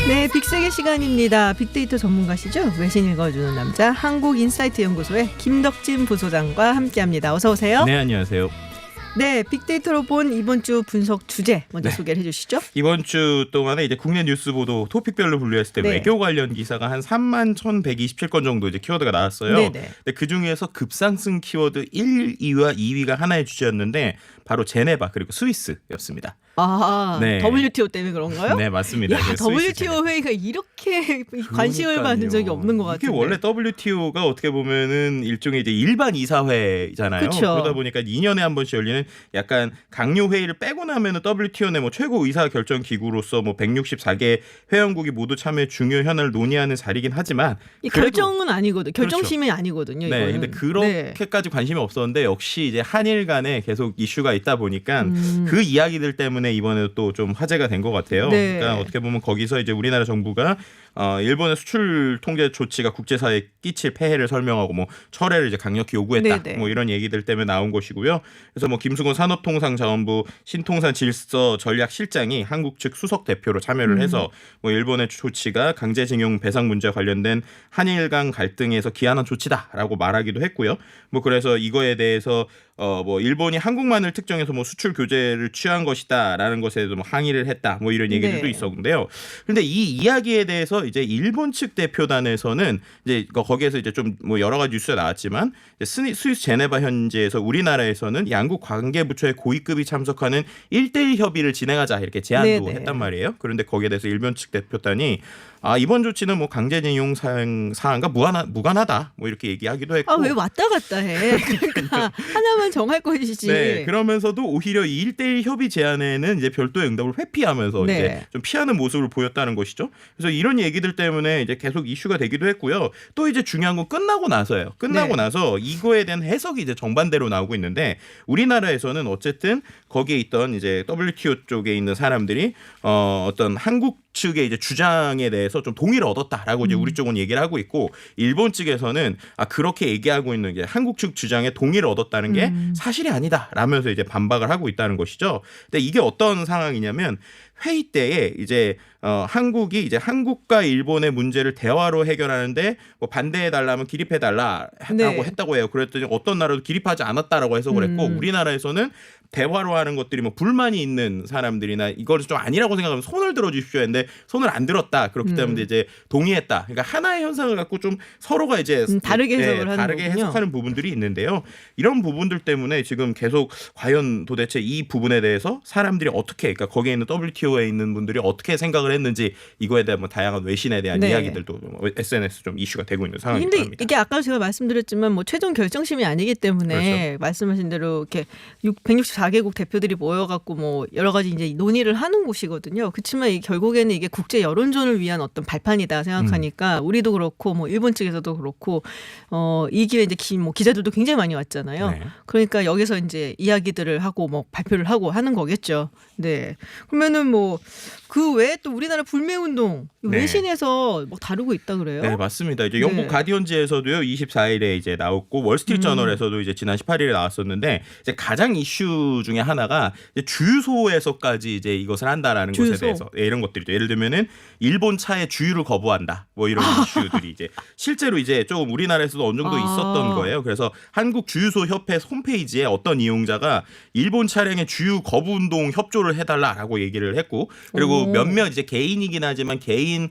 네, 빅세계 시간입니다. 빅데이터 전문가시죠? 외신 읽어주는 남자 한국인사이트 연구소의 김덕진 부소장과 함께합니다. 어서 오세요. 네, 안녕하세요. 네, 빅데이터로 본 이번 주 분석 주제 먼저 소개를 해주시죠. 이번 주 동안에 이제 국내 뉴스 보도 토픽별로 분류했을 때 외교 관련 기사가 한 31,127건 정도 이제 키워드가 나왔어요. 근데 그 중에서 급상승 키워드 1, 2와 2위가 하나의 주제였는데 바로 제네바 그리고 스위스였습니다. 아, 네. WTO 때문에 그런가요? 네, 맞습니다. 야, WTO 회의가 이렇게 관심을 받은 적이 없는 것 같은데. 이게 원래 WTO가 어떻게 보면은 일종의 이제 일반 이사회잖아요. 그쵸. 그러다 보니까 2년에 한 번씩 열리는 약간 강요 회의를 빼고 나면은 WTO 내 뭐 최고 의사 결정 기구로서 뭐 164개 회원국이 모두 참여 중요 현안을 논의하는 자리긴 하지만 이 결정은 아니거든. 결정심이 그렇죠. 아니거든요. 네, 이거는. 근데 그렇게까지 관심이 없었는데 역시 이제 한일 간에 계속 이슈가 있다 보니까 그 이야기들 때문에 이번에도 또 좀 화제가 된 것 같아요. 그러니까 어떻게 보면 거기서 이제 우리나라 정부가 일본의 수출 통제 조치가 국제사회에 끼칠 폐해를 설명하고 뭐 철회를 이제 강력히 요구했다. 뭐 이런 얘기들 때문에 나온 것이고요. 그래서 뭐 김수건 산업통상자원부 신통산 질서 전략실장이 한국 측 수석 대표로 참여를 해서 뭐 일본의 조치가 강제징용 배상 문제와 관련된 한일 간 갈등에서 기한한 조치다라고 말하기도 했고요. 뭐 그래서 이거에 대해서 뭐 일본이 한국만을 특정해서 뭐 수출 규제를 취한 것이다라는 것에 대해서 뭐 항의를 했다. 뭐 이런 얘기들도 있었는데요. 그런데 이 이야기에 대해서 이제 일본 측 대표단에서는 이제 거기에서 이제 좀 뭐 여러 가지 뉴스가 나왔지만 스위스 제네바 현지에서 우리나라에서는 양국 관계부처의 고위급이 참석하는 1대1 협의를 진행하자 이렇게 제안도 했단 말이에요. 그런데 거기에 대해서 일본 측 대표단이 이번 조치는 뭐 강제징용 사항과 무관하다 뭐 이렇게 얘기하기도 했고 왜 왔다 갔다 해? 그러니까 하나만 정할 것이지. 네, 그러면서도 오히려 이 1대1 협의 제안에는 이제 별도의 응답을 회피하면서 이제 좀 피하는 모습을 보였다는 것이죠. 그래서 이런 얘기들 때문에 이제 계속 이슈가 되기도 했고요. 또 이제 중요한 건 끝나고 나서요. 끝나고 나서 이거에 대한 해석이 이제 정반대로 나오고 있는데 우리나라에서는 어쨌든 거기에 있던 이제 WTO 쪽에 있는 사람들이 어떤 한국 측의 이제 주장에 대해서 좀 동의를 얻었다라고 이제 우리 쪽은 얘기를 하고 있고 일본 측에서는 그렇게 얘기하고 있는 게 한국 측 주장에 동의를 얻었다는 게 사실이 아니다라면서 이제 반박을 하고 있다는 것이죠. 근데 이게 어떤 상황이냐면 회의 때에 이제 한국이 이제 한국과 일본의 문제를 대화로 해결하는데 뭐 반대해 달라면 기립해 달라라고 했다고 해요. 그랬더니 어떤 나라도 기립하지 않았다라고 해석을 했고 우리나라에서는 대화로 하는 것들이 뭐 불만이 있는 사람들이나 이걸 좀 아니라고 생각하면 손을 들어 주십시오 했는데 손을 안 들었다. 그렇기 때문에 이제 동의했다. 그러니까 하나의 현상을 갖고 좀 서로가 이제 다르게 해석을 다르게 해석하는 부분들이 있는데요. 이런 부분들 때문에 지금 계속 과연 도대체 이 부분에 대해서 사람들이 어떻게 그러니까 거기에 있는 WTO에 있는 분들이 어떻게 생각을 했는지 이거에 대한 뭐 다양한 외신에 대한 이야기들도 SNS 좀 이슈가 되고 있는 상황입니다. 그런데 이게 아까 제가 말씀드렸지만 뭐 최종 결정심이 아니기 때문에 말씀하신 대로 이렇게 164개국 대표들이 모여갖고 뭐 여러 가지 이제 논의를 하는 곳이거든요. 그렇지만 결국에는 이게 국제 여론전을 위한 어떤 발판이다 생각하니까 우리도 그렇고 뭐 일본 측에서도 그렇고 이 기회에 이제 기자들도 굉장히 많이 왔잖아요. 그러니까 여기서 이제 이야기들을 하고 뭐 발표를 하고 하는 거겠죠. 네. 그러면은 뭐 그 외에 또 우리나라 불매운동 외신에서 뭐 다루고 있다 그래요? 네, 맞습니다. 이제 영국 가디언지에서도요 24일에 이제 나왔고 월스트리트 저널에서도 이제 지난 18일에 나왔었는데 이제 가장 이슈 중에 하나가 이제 주유소에서까지 이제 이것을 한다라는 것에 대해서 이런 것들이죠. 예를 들면은 일본 차의 주유를 거부한다. 뭐 이런 이슈들이 이제 실제로 이제 좀 우리나라에서도 어느 정도 있었던 거예요. 그래서 한국 주유소 협회 홈페이지에 어떤 이용자가 일본 차량의 주유 거부 운동 협조를 해달라라고 얘기를 했고 그리고 몇몇 이제 개인이긴 하지만 개인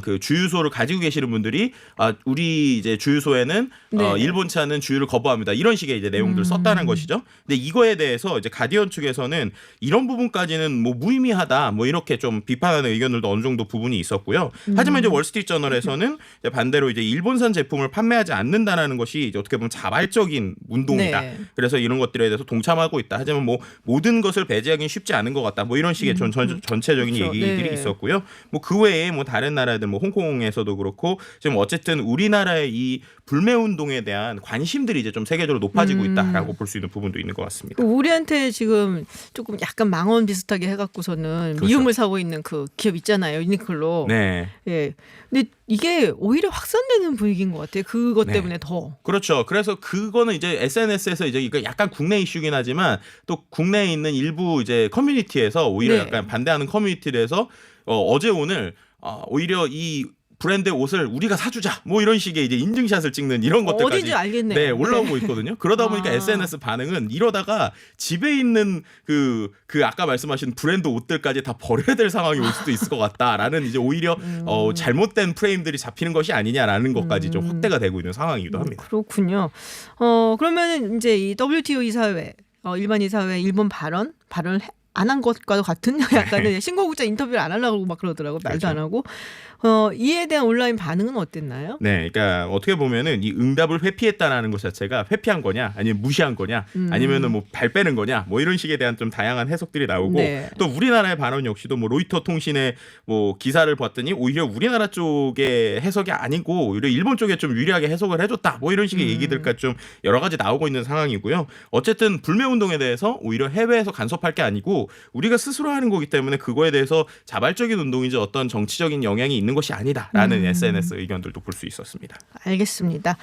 그 주유소를 가지고 계시는 분들이 우리 이제 주유소에는 일본 차는 주유를 거부합니다. 이런 식의 이제 내용들을 썼다는 것이죠. 근데 이거에 대해서 이제 가디언 측에서는 이런 부분까지는 뭐 무의미하다. 뭐 이렇게 좀 비판하는 의견들도 어느 정도 부분이 있었고요. 하지만 이제 월스트리트 저널에서는 이제 반대로 이제 일본산 제품을 판매하지 않는다라는 것이 이제 어떻게 보면 자발적인 운동이다. 그래서 이런 것들에 대해서 동참하고 있다. 하지만 뭐 모든 것을 배제하기는 쉽지 않은 것 같다. 뭐 이런 식의 전체적인 얘기들이 있었고요. 뭐 그 외에 뭐 다른 나라들 뭐 홍콩에서도 그렇고 지금 어쨌든 우리나라의 이 불매 운동에 대한 관심들이 이제 좀 세계적으로 높아지고 있다라고 볼 수 있는 부분도 있는 것 같습니다. 우리한테 지금 조금 약간 망언 비슷하게 해갖고서는 미움을 사고 있는 그 기업 있잖아요, 유니클로. 네. 예. 근데 이게 오히려 확산되는 분위기인 것 같아요. 그것 때문에 더. 그렇죠. 그래서 그거는 이제 SNS에서 이제 이거 약간 국내 이슈긴 하지만 또 국내에 있는 일부 이제 커뮤니티에서 오히려 약간 반대하는 커뮤니티에서 어제 오늘 오히려 이 브랜드의 옷을 우리가 사주자 뭐 이런 식의 이제 인증샷을 찍는 이런 것들까지 어딘지 알겠네요. 네, 올라오고 있거든요. 그러다 보니까 SNS 반응은 이러다가 집에 있는 그 아까 말씀하신 브랜드 옷들까지 다 버려야 될 상황이 올 수도 있을 것 같다라는 이제 오히려 잘못된 프레임들이 잡히는 것이 아니냐라는 것까지 좀 확대가 되고 있는 상황이기도 합니다. 그렇군요. 그러면 이제 이 WTO 이사회 일반 이사회 일본 발언을 안 한 것과 같은 약간의 신고국자 인터뷰를 안 하려고 막 그러더라고. 말도 그렇죠. 안 하고. 이에 대한 온라인 반응은 어땠나요? 네, 그러니까 어떻게 보면은 이 응답을 회피했다라는 것 자체가 회피한 거냐, 아니면 무시한 거냐, 아니면은 뭐 발 빼는 거냐, 뭐 이런 식에 대한 좀 다양한 해석들이 나오고 네. 또 우리나라의 반응 역시도 뭐 로이터 통신의 뭐 기사를 봤더니 오히려 우리나라 쪽의 해석이 아니고 오히려 일본 쪽에 좀 유리하게 해석을 해줬다, 뭐 이런 식의 얘기들까지 좀 여러 가지 나오고 있는 상황이고요. 어쨌든 불매 운동에 대해서 오히려 해외에서 간섭할 게 아니고 우리가 스스로 하는 거기 때문에 그거에 대해서 자발적인 운동이지 어떤 정치적인 영향이 있는 것이 아니다라는 SNS 의견들도 볼 수 있었습니다. 알겠습니다.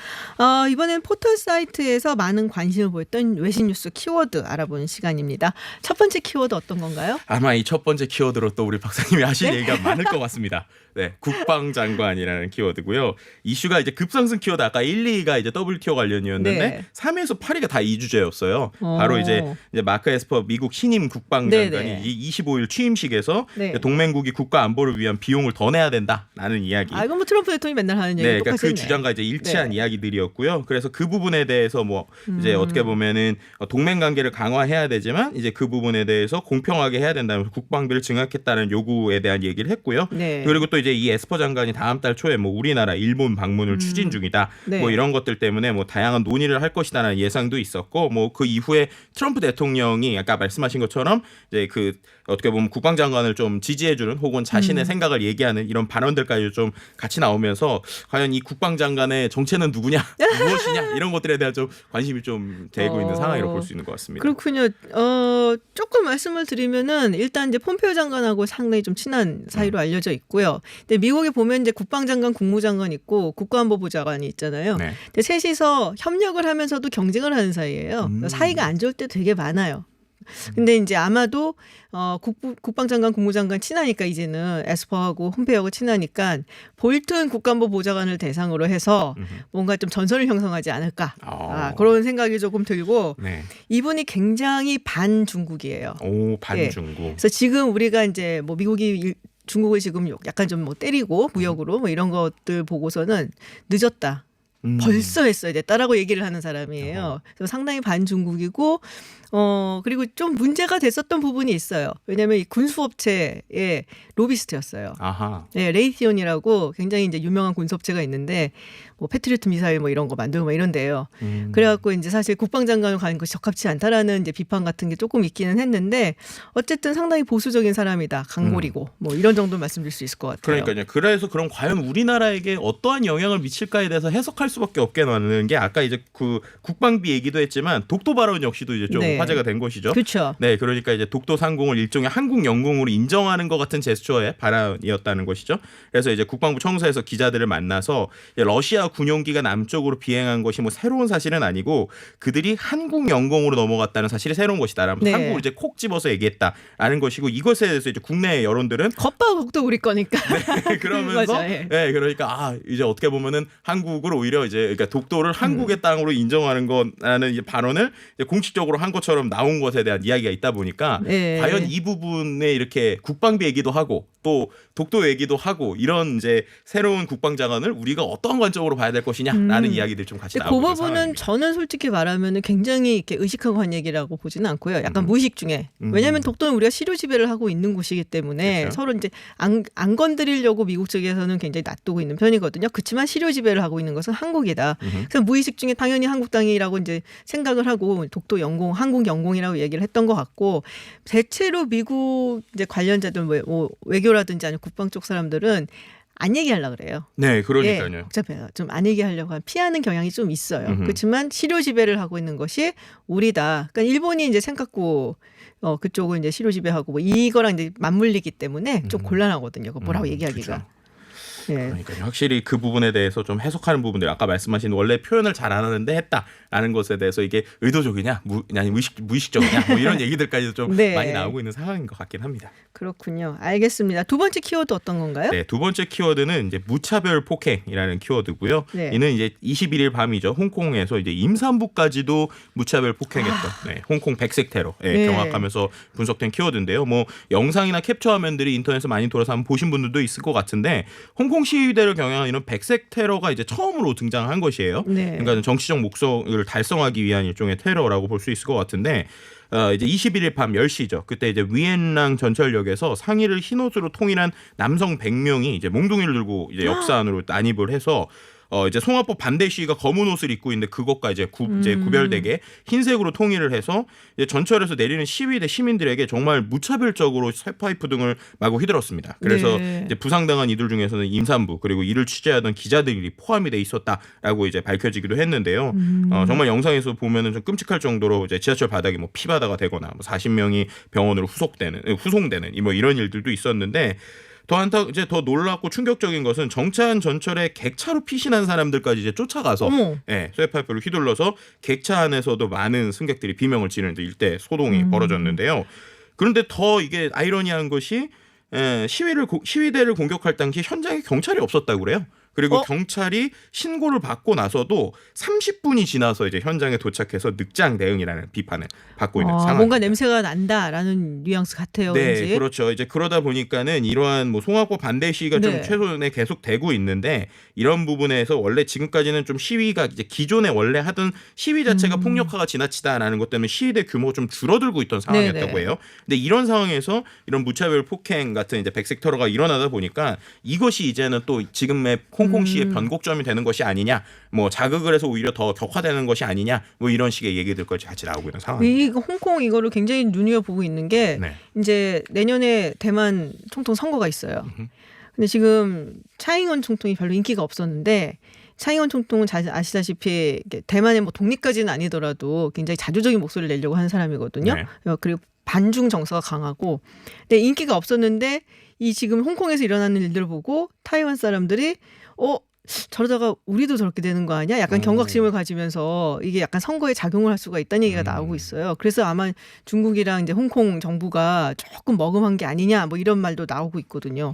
이번엔 포털 사이트에서 많은 관심을 보였던 외신 뉴스 키워드 알아보는 시간입니다. 첫 번째 키워드 어떤 건가요? 아마 이 첫 번째 키워드로 또 우리 박사님이 하실 얘기가 많을 것 같습니다. 네, 국방장관이라는 키워드고요. 이슈가 이제 급상승 키워드 아까 1, 2가 이제 WTO 관련이었는데 네. 3에서 8위가 다 이 주제였어요. 바로 이제 마크 에스퍼 미국 신임 국방장관이 네네. 이 25일 취임식에서 네. 동맹국이 국가 안보를 위한 비용을 더 내야 된다라는 이야기. 이건 뭐 트럼프 대통령이 맨날 하는 얘기 네, 그러니까 똑같이 그 했네. 주장과 이제 일치한 네. 이야기들이었고요. 그래서 그 부분에 대해서 뭐 이제 어떻게 보면은 동맹 관계를 강화해야 되지만 이제 그 부분에 대해서 공평하게 해야 된다면서 국방비를 증액했다는 요구에 대한 얘기를 했고요. 네. 그리고 또 이제 이 에스퍼 장관이 다음 달 초에 뭐 우리나라, 일본 방문을 추진 중이다. 네. 뭐 이런 것들 때문에 뭐 다양한 논의를 할 것이다라는 예상도 있었고, 뭐 그 이후에 트럼프 대통령이 아까 말씀하신 것처럼 이제 그 어떻게 보면 국방장관을 좀 지지해주는 혹은 자신의 생각을 얘기하는 이런 발언들까지 좀 같이 나오면서 과연 이 국방장관의 정체는 누구냐, 무엇이냐 이런 것들에 대한 좀 관심이 좀 되고 있는 상황이라고 볼 수 있는 것 같습니다. 그렇군요. 조금 말씀을 드리면은 일단 이제 폼페이오 장관하고 상당히 좀 친한 사이로 알려져 있고요. 근데 미국에 보면 이제 국방장관, 국무장관 있고 국가안보부 장관이 있잖아요. 네. 근데 셋이서 협력을 하면서도 경쟁을 하는 사이예요. 사이가 안 좋을 때 되게 많아요. 근데 이제 아마도 국방장관, 국무장관 친하니까 이제는 에스퍼하고 홈페이오하고 친하니까 볼튼 국가안보 보좌관을 대상으로 해서 뭔가 좀 전선을 형성하지 않을까 그런 생각이 조금 들고 네. 이분이 굉장히 반중국이에요. 오, 반중국. 그래서 지금 우리가 이제 뭐 미국이 중국을 지금 약간 좀 뭐 때리고 무역으로 뭐 이런 것들 보고서는 늦었다. 벌써 했어야 됐다라고 얘기를 하는 사람이에요. 그래서 상당히 반중국이고 그리고 좀 문제가 됐었던 부분이 있어요. 왜냐하면 이 군수업체의 로비스트였어요. 아하. 네, 레이티온이라고 굉장히 이제 유명한 군수업체가 있는데 뭐 패트리어트 미사일 뭐 이런 거 만들고 뭐 이런데요. 그래갖고 이제 사실 국방장관을 가는 것이 적합치 않다라는 이제 비판 같은 게 조금 있기는 했는데 어쨌든 상당히 보수적인 사람이다. 강골이고 뭐 이런 정도 말씀드릴 수 있을 것 같아요. 그러니까요. 그래서 그럼 과연 우리나라에게 어떠한 영향을 미칠까에 대해서 해석할 수밖에 없게 나는 게 아까 이제 그 국방비 얘기도 했지만 독도 발언 역시도 이제 좀 네. 화제가 된 것이죠. 그렇죠. 네, 그러니까 이제 독도 상공을 일종의 한국 영공으로 인정하는 것 같은 제스처의 발언이었다는 것이죠. 그래서 이제 국방부 청사에서 기자들을 만나서 러시아 군용기가 남쪽으로 비행한 것이 뭐 새로운 사실은 아니고 그들이 한국 영공으로 넘어갔다는 사실이 새로운 것이다라면서 네. 한국을 이제 콕 집어서 얘기했다라는 것이고 이것에 대해서 이제 국내 여론들은 겉바 독도 우리 거니까. 그러면서 맞아, 예. 네, 그러니까 이제 어떻게 보면은 한국을 오히려 이제 그러니까 독도를 한국의 땅으로 인정하는 거라는 이제 발언을 이제 공식적으로 한 것처럼 나온 것에 대한 이야기가 있다 보니까 네. 과연 이 부분에 이렇게 국방비 얘기도 하고 또 독도 얘기도 하고 이런 이제 새로운 국방장관을 우리가 어떤 관점으로 봐야 될 것이냐라는 이야기들 좀 같이 근데 나오고 그 있는 부분은 상황입니다. 저는 솔직히 말하면 굉장히 이렇게 의식하고 한 얘기라고 보지는 않고요. 약간 무의식 중에. 왜냐하면 독도는 우리가 시료 지배를 하고 있는 곳이기 때문에 그렇죠. 서로 이제 안 건드리려고 미국 쪽에서는 굉장히 놔두고 있는 편이거든요. 그렇지만 시료 지배를 하고 있는 것은 한국이다. 그래서 무의식 중에 당연히 한국 땅이라고 이제 생각을 하고 독도 영공, 한국 영공이라고 얘기를 했던 것 같고 대체로 미국 이제 관련자들 뭐 외교라든지 아니면 국방 쪽 사람들은 안 얘기하려고 그래요. 네, 그러니까요. 예, 복잡해요. 좀 안 얘기하려고 피하는 경향이 좀 있어요. 그렇지만 시료 지배를 하고 있는 것이 우리다. 그러니까 일본이 이제 생각고 그쪽을 이제 시료 지배하고 뭐 이거랑 이제 맞물리기 때문에 좀 곤란하거든요. 그거 뭐라고 얘기하기가. 그렇죠. 예. 그러니까 확실히 그 부분에 대해서 좀 해석하는 부분들 아까 말씀하신 원래 표현을 잘 안 하는데 했다라는 것에 대해서 이게 의도적이냐 아니 무의식적이냐 뭐 이런 얘기들까지도 좀 네. 많이 나오고 있는 상황인 것 같긴 합니다. 그렇군요. 알겠습니다. 두 번째 키워드 어떤 건가요? 네, 두 번째 키워드는 이제 무차별 폭행이라는 키워드고요. 네. 이는 이제 21일 밤이죠. 홍콩에서 이제 임산부까지도 무차별 폭행했던 홍콩 백색 테러 네. 경악하면서 분석된 키워드인데요. 뭐 영상이나 캡처 화면들이 인터넷에 많이 돌아서 한번 보신 분들도 있을 것 같은데 홍콩 시위대를 경향한 이런 백색 테러가 이제 처음으로 등장한 것이에요. 네. 그러니까 정치적 목적을 달성하기 위한 일종의 테러라고 볼 수 있을 것 같은데 이제 21일 밤 10시죠. 그때 이제 위엔랑 전철역에서 상의를 흰옷으로 통일한 남성 100명이 이제 몽둥이를 들고 이제 역사 안으로 난입을 해서 이제 송화법 반대 시위가 검은 옷을 입고 있는데 그것과 이제 구별되게 흰색으로 통일을 해서 이제 전철에서 내리는 시위대 시민들에게 정말 무차별적으로 쇠파이프 등을 마구 휘둘렀습니다. 그래서 네. 이제 부상당한 이들 중에서는 임산부 그리고 이를 취재하던 기자들이 포함이 돼 있었다라고 이제 밝혀지기도 했는데요. 정말 영상에서 보면은 좀 끔찍할 정도로 이제 지하철 바닥이 뭐 피바다가 되거나 뭐 40명이 병원으로 후송되는 뭐 이런 일들도 있었는데. 더 놀랍고 충격적인 것은 정차한 전철에 객차로 피신한 사람들까지 이제 쫓아가서 쇠파이프를 휘둘러서 객차 안에서도 많은 승객들이 비명을 지르는 일대 소동이 벌어졌는데요. 그런데 더 이게 아이러니한 것이 시위대를 공격할 당시 현장에 경찰이 없었다고 그래요. 그리고 경찰이 신고를 받고 나서도 30분이 지나서 이제 현장에 도착해서 늑장 대응이라는 비판을 받고 있는 상황입니다. 뭔가 냄새가 난다라는 뉘앙스 같아요. 네, 왠지. 그렇죠. 이제 그러다 보니까는 이러한 뭐 송화법 반대 시위가 좀 최소한에 계속 되고 있는데 이런 부분에서 원래 지금까지는 좀 시위가 이제 기존에 원래 하던 시위 자체가 폭력화가 지나치다라는 것 때문에 시위대 규모가 좀 줄어들고 있던 상황이었다고 해요. 근데 이런 상황에서 이런 무차별 폭행 같은 이제 백색 테러가 일어나다 보니까 이것이 이제는 또 지금의 홍콩 시의 변곡점이 되는 것이 아니냐, 뭐 자극을 해서 오히려 더 격화되는 것이 아니냐, 뭐 이런 식의 얘기들까지 같이 나오고 있는 상황입니다. 홍콩 이거를 굉장히 눈여보고 있는 게 이제 내년에 대만 총통 선거가 있어요. 근데 지금 차잉원 총통이 별로 인기가 없었는데 차잉원 총통은 아시다시피 대만의 뭐 독립까지는 아니더라도 굉장히 자주적인 목소리를 내려고 하는 사람이거든요. 그리고 반중 정서가 강하고, 근데 인기가 없었는데 이 지금 홍콩에서 일어나는 일들을 보고 타이완 사람들이 저러다가 우리도 저렇게 되는 거 아니야? 약간 경각심을 가지면서 이게 약간 선거에 작용을 할 수가 있다는 얘기가 나오고 있어요. 그래서 아마 중국이랑 이제 홍콩 정부가 조금 머금한 게 아니냐, 뭐 이런 말도 나오고 있거든요.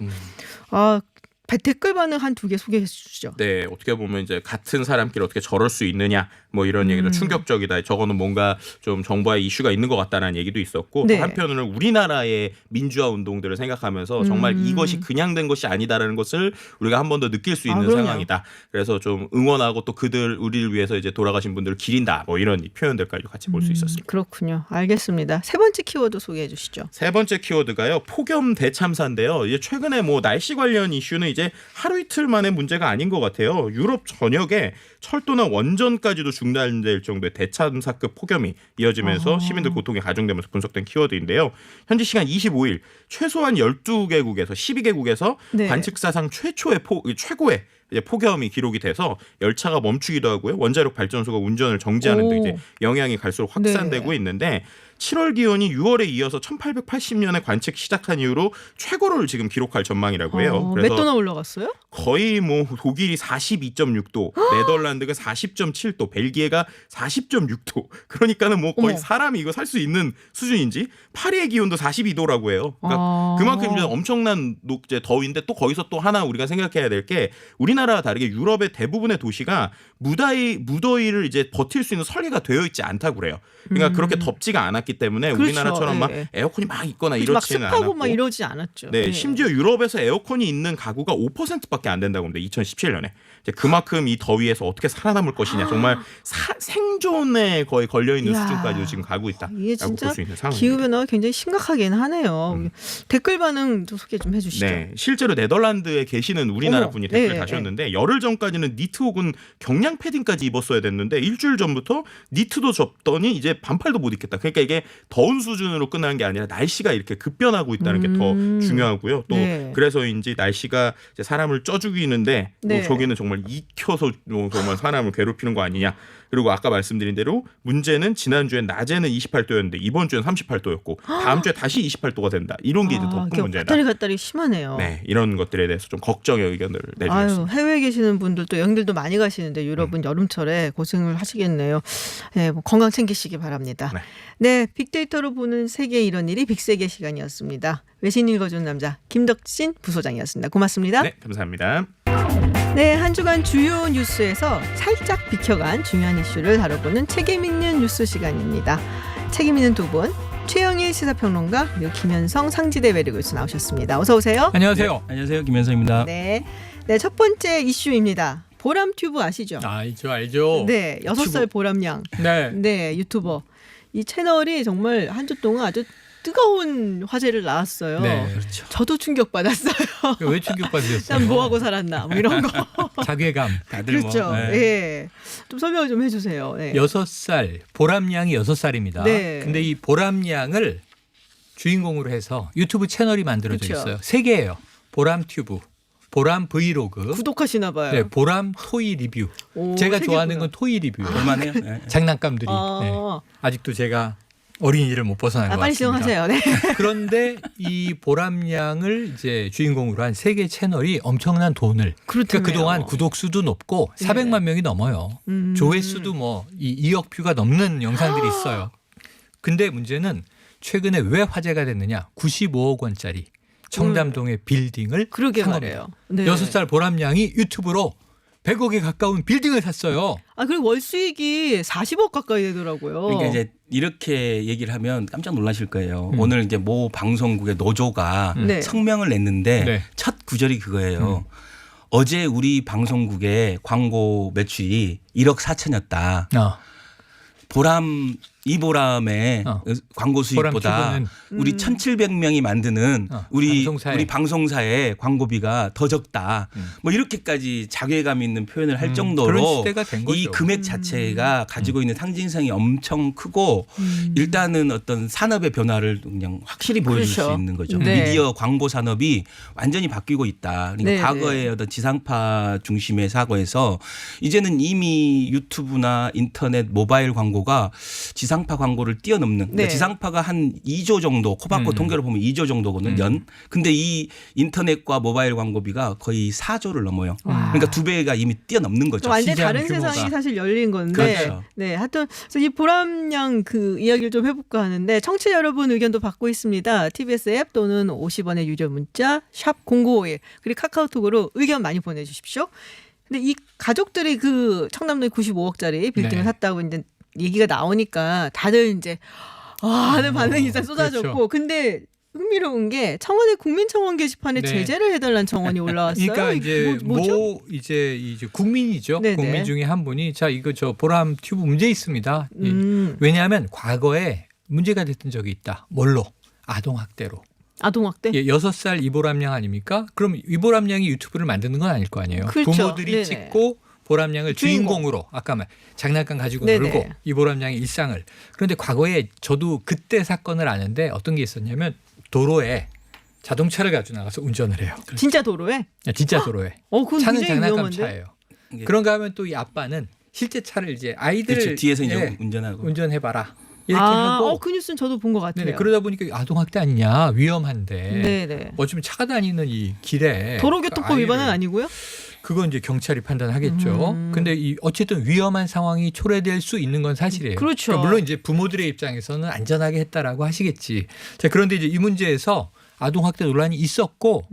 댓글 반응 한 두 개 소개해 주시죠. 네, 어떻게 보면 이제 같은 사람끼리 어떻게 저럴 수 있느냐, 뭐 이런 얘기도 충격적이다. 저거는 뭔가 좀 정부의 이슈가 있는 것 같다는 얘기도 있었고, 또 한편으로는 우리나라의 민주화 운동들을 생각하면서 정말 이것이 그냥 된 것이 아니다라는 것을 우리가 한 번 더 느낄 수 있는 상황이다. 그래서 좀 응원하고 또 우리를 위해서 이제 돌아가신 분들을 기린다. 뭐 이런 표현들까지 같이 볼 수 있었습니다. 그렇군요. 알겠습니다. 세 번째 키워드 소개해 주시죠. 세 번째 키워드가요, 폭염 대참사인데요. 이제 최근에 뭐 날씨 관련 이슈는 이제 하루 이틀 만의 문제가 아닌 것 같아요. 유럽 전역에 철도나 원전까지도 중단될 정도의 대참사급 폭염이 이어지면서 시민들 고통이 가중되면서 분석된 키워드인데요. 현지 시간 25일 최소한 12개국에서 12개국에서 관측사상 최고의 이제 폭염이 기록이 돼서 열차가 멈추기도 하고요. 원자력 발전소가 운전을 정지하는 등 이제 영향이 갈수록 확산되고 있는데 7월 기온이 6월에 이어서 1880년에 관측 시작한 이후로 최고를 지금 기록할 전망이라고 해요. 몇 도나 올라갔어요? 거의 뭐 독일이 42.6도, 네덜란드가 40.7도, 벨기에가 40.6도. 그러니까는 뭐 거의 사람이 이거 살 수 있는 수준인지. 파리의 기온도 42도라고 해요. 그러니까 그만큼 이제 엄청난 이제 더위인데 또 거기서 또 하나 우리가 생각해야 될 게 우리나라와 다르게 유럽의 대부분의 도시가 무더위를 이제 버틸 수 있는 설계가 되어 있지 않다고 그래요. 그러니까 그렇게 덥지가 않았기 때문에 우리나라처럼 막 에어컨이 막 있거나 이렇지는 않았고. 습하고 막 이러지 않았죠. 심지어 유럽에서 에어컨이 있는 가구가 5%밖에 안 된다고 합니다. 2017년에. 이제 그만큼 이 더위에서 어떻게 살아남을 것이냐. 정말 생존에 거의 걸려있는 수준까지도 지금 가고 있다라고 볼 수 있는 상황입니다. 기후변화가 굉장히 심각하긴 하네요. 댓글 반응 좀 소개 좀 해주시죠. 네, 실제로 네덜란드에 계시는 우리나라 분이 댓글 다셨는데 열흘 전까지는 니트 혹은 경량 패딩까지 입었어야 됐는데 일주일 전부터 니트도 접더니 이제 반팔도 못 입겠다. 그러니까 이게 더운 수준으로 끝나는 게 아니라 날씨가 이렇게 급변하고 있다는 게 더 중요하고요. 또 그래서인지 날씨가 이제 사람을 쪄 죽이는데 뭐 저기는 정말 익혀서 정말 사람을 괴롭히는 거 아니냐. 그리고 아까 말씀드린 대로 문제는 지난주엔 낮에는 28도였는데 이번 주엔 38도였고 다음 주에 다시 28도가 된다. 이런 게 이제 더 큰 문제다. 갔다리 심하네요. 네, 이런 것들에 대해서 좀 걱정의 의견을 아유, 내주셨습니다. 해외에 계시는 분들도 여행들도 많이 가시는데 유럽은 여름철에 고생을 하시겠네요. 네, 뭐 건강 챙기시기 바랍니다. 네, 빅데이터로 보는 세계 이런 일이 빅세계 시간이었습니다. 외신 읽어주는 남자 김덕진 부소장이었습니다. 고맙습니다. 네, 감사합니다. 네, 한 주간 주요 뉴스에서 살짝 비켜간 중요한 이슈를 다뤄보는 책임 있는 뉴스 시간입니다. 책임 있는 두 분, 최영일 시사평론가 그리고 김현성 상지대 외래교수 나오셨습니다. 어서 오세요. 안녕하세요. 네, 안녕하세요. 김현성입니다. 네, 첫 번째 이슈입니다. 보람튜브 아시죠? 알죠. 네, 6살 보람양. 네. 네, 유튜버. 이 채널이 정말 한 주 동안 아주 뜨거운 화제를 낳았어요. 네. 그렇죠. 저도 충격받았어요. 왜 충격받으셨어요? 난 뭐하고 살았나 뭐 이런 거. 자괴감. 다들 그렇죠. 뭐. 네. 예. 좀 설명 좀 해주세요. 네. 6살, 보람양이 6살입니다. 네. 근데 이 보람양을 주인공으로 해서 유튜브 채널이 만들어져 그렇죠. 있어요. 3개예요. 보람튜브, 보람 브이로그, 구독하시나 봐요. 네, 보람 토이 리뷰. 오, 제가 세 좋아하는 개구나. 건 토이 리뷰예요. 얼마네요? 네. 장난감들이. 아. 네. 아직도 제가 어린이를 못 벗어난 것 빨리 같습니다. 시작하세요. 네. 그런데 이 보람양을 이제 주인공으로 한 3개 채널이 엄청난 돈을 그러니까 그렇다며요. 그동안 구독 수도 높고 네. 400만 명이 넘어요. 음. 조회수도 뭐 2억 뷰가 넘는 영상들이 있어요. 근데 문제는 최근에 왜 화제가 됐느냐? 95억 원짜리 청담동의 빌딩을 그러게 산 말이에요. 겁니다. 네. 6살 보람양이 유튜브로 100억에 가까운 빌딩을 샀어요. 아, 그리고 월 수익이 40억 가까이 되더라고요. 그러니까 이제 이렇게 얘기를 하면 깜짝 놀라실 거예요. 오늘 이제 모 방송국의 노조가 네. 성명을 냈는데 네. 첫 구절이 그거예요. 어제 우리 방송국의 광고 매출이 1억 4천이었다. 이 보람의 광고 수익보다 보람튜브는 우리 1,700명이 만드는 우리 방송사의 광고비가 더 적다. 뭐 이렇게까지 자괴감 있는 표현을 할 그런 정도로 시대가 된 거죠. 이 금액 자체가 가지고 있는 상징성이 엄청 크고 일단은 어떤 산업의 변화를 그냥 확실히 보여줄 그렇죠. 수 있는 거죠. 네. 미디어 광고 산업이 완전히 바뀌고 있다. 그러니까 네, 과거의 어떤 지상파 중심의 사고에서 이제는 이미 유튜브나 인터넷 모바일 광고가 지상파 광고를 뛰어넘는 그러니까 네. 지상파가 한 2조 정도 코바코 통계로 보면 2조 정도거든요. 연. 근데 이 인터넷과 모바일 광고비가 거의 4조를 넘어요. 그러니까 2배가 이미 뛰어넘는 거죠. 완전히 시장 다른 규모가. 세상이 사실 열린 건데. 그렇죠. 네, 하여튼 그래서 이 보람양 그 이야기를 좀 해볼까 하는데 청취자 여러분 의견도 받고 있습니다. TBS 앱 또는 50원의 유료 문자 샵 0951 그리고 카카오톡으로 의견 많이 보내주십시오. 근데 이 가족들이 그 청담동에 95억짜리 빌딩을 네. 샀다고 이제 얘기가 나오니까 다들 이제 하는 반응이 일단 쏟아졌고 그렇죠. 근데 흥미로운 게 청와대 국민청원 게시판에 네. 제재를 해달라는 청원이 올라왔어요. 그러니까 이제 뭐죠? 이제 국민이죠. 네네. 국민 중에 한 분이 자 이거 저 보람 튜브 문제 있습니다. 왜냐하면 과거에 문제가 됐던 적이 있다. 뭘로? 아동 학대로. 아동학대? 6살 이보람양 아닙니까? 그럼 이보람양이 유튜브를 만드는 건 아닐 거 아니에요. 그렇죠. 부모들이 네네. 찍고 보람양을 주인공으로 아까 말 장난감 가지고 네네. 놀고 이보람양의 일상을. 그런데 과거에 저도 그때 사건을 아는데 어떤 게 있었냐면 도로에 자동차를 가지고 나가서 운전을 해요. 진짜 도로에? 진짜 도로에. 그건 차는 굉장히 장난감 위험한데. 차예요. 그런가 하면 또 이 아빠는 실제 차를 이제 아이들 그렇죠. 뒤에서 이제 운전하고. 운전해봐라 이렇게 하고 그 뉴스는 저도 본 것 같아요. 네네. 그러다 보니까 아동학대 아니냐 위험한데 네네. 어쩌면 차가 다니는 이 길에 도로교통법 아이를- 위반은 아니고요? 그건 이제 경찰이 판단하겠죠. 근데 이 어쨌든 위험한 상황이 초래될 수 있는 건 사실이에요. 그렇죠. 그러니까 물론 이제 부모들의 입장에서는 안전하게 했다라고 하시겠지. 자, 그런데 이제 이 문제에서 아동학대 논란이 있었고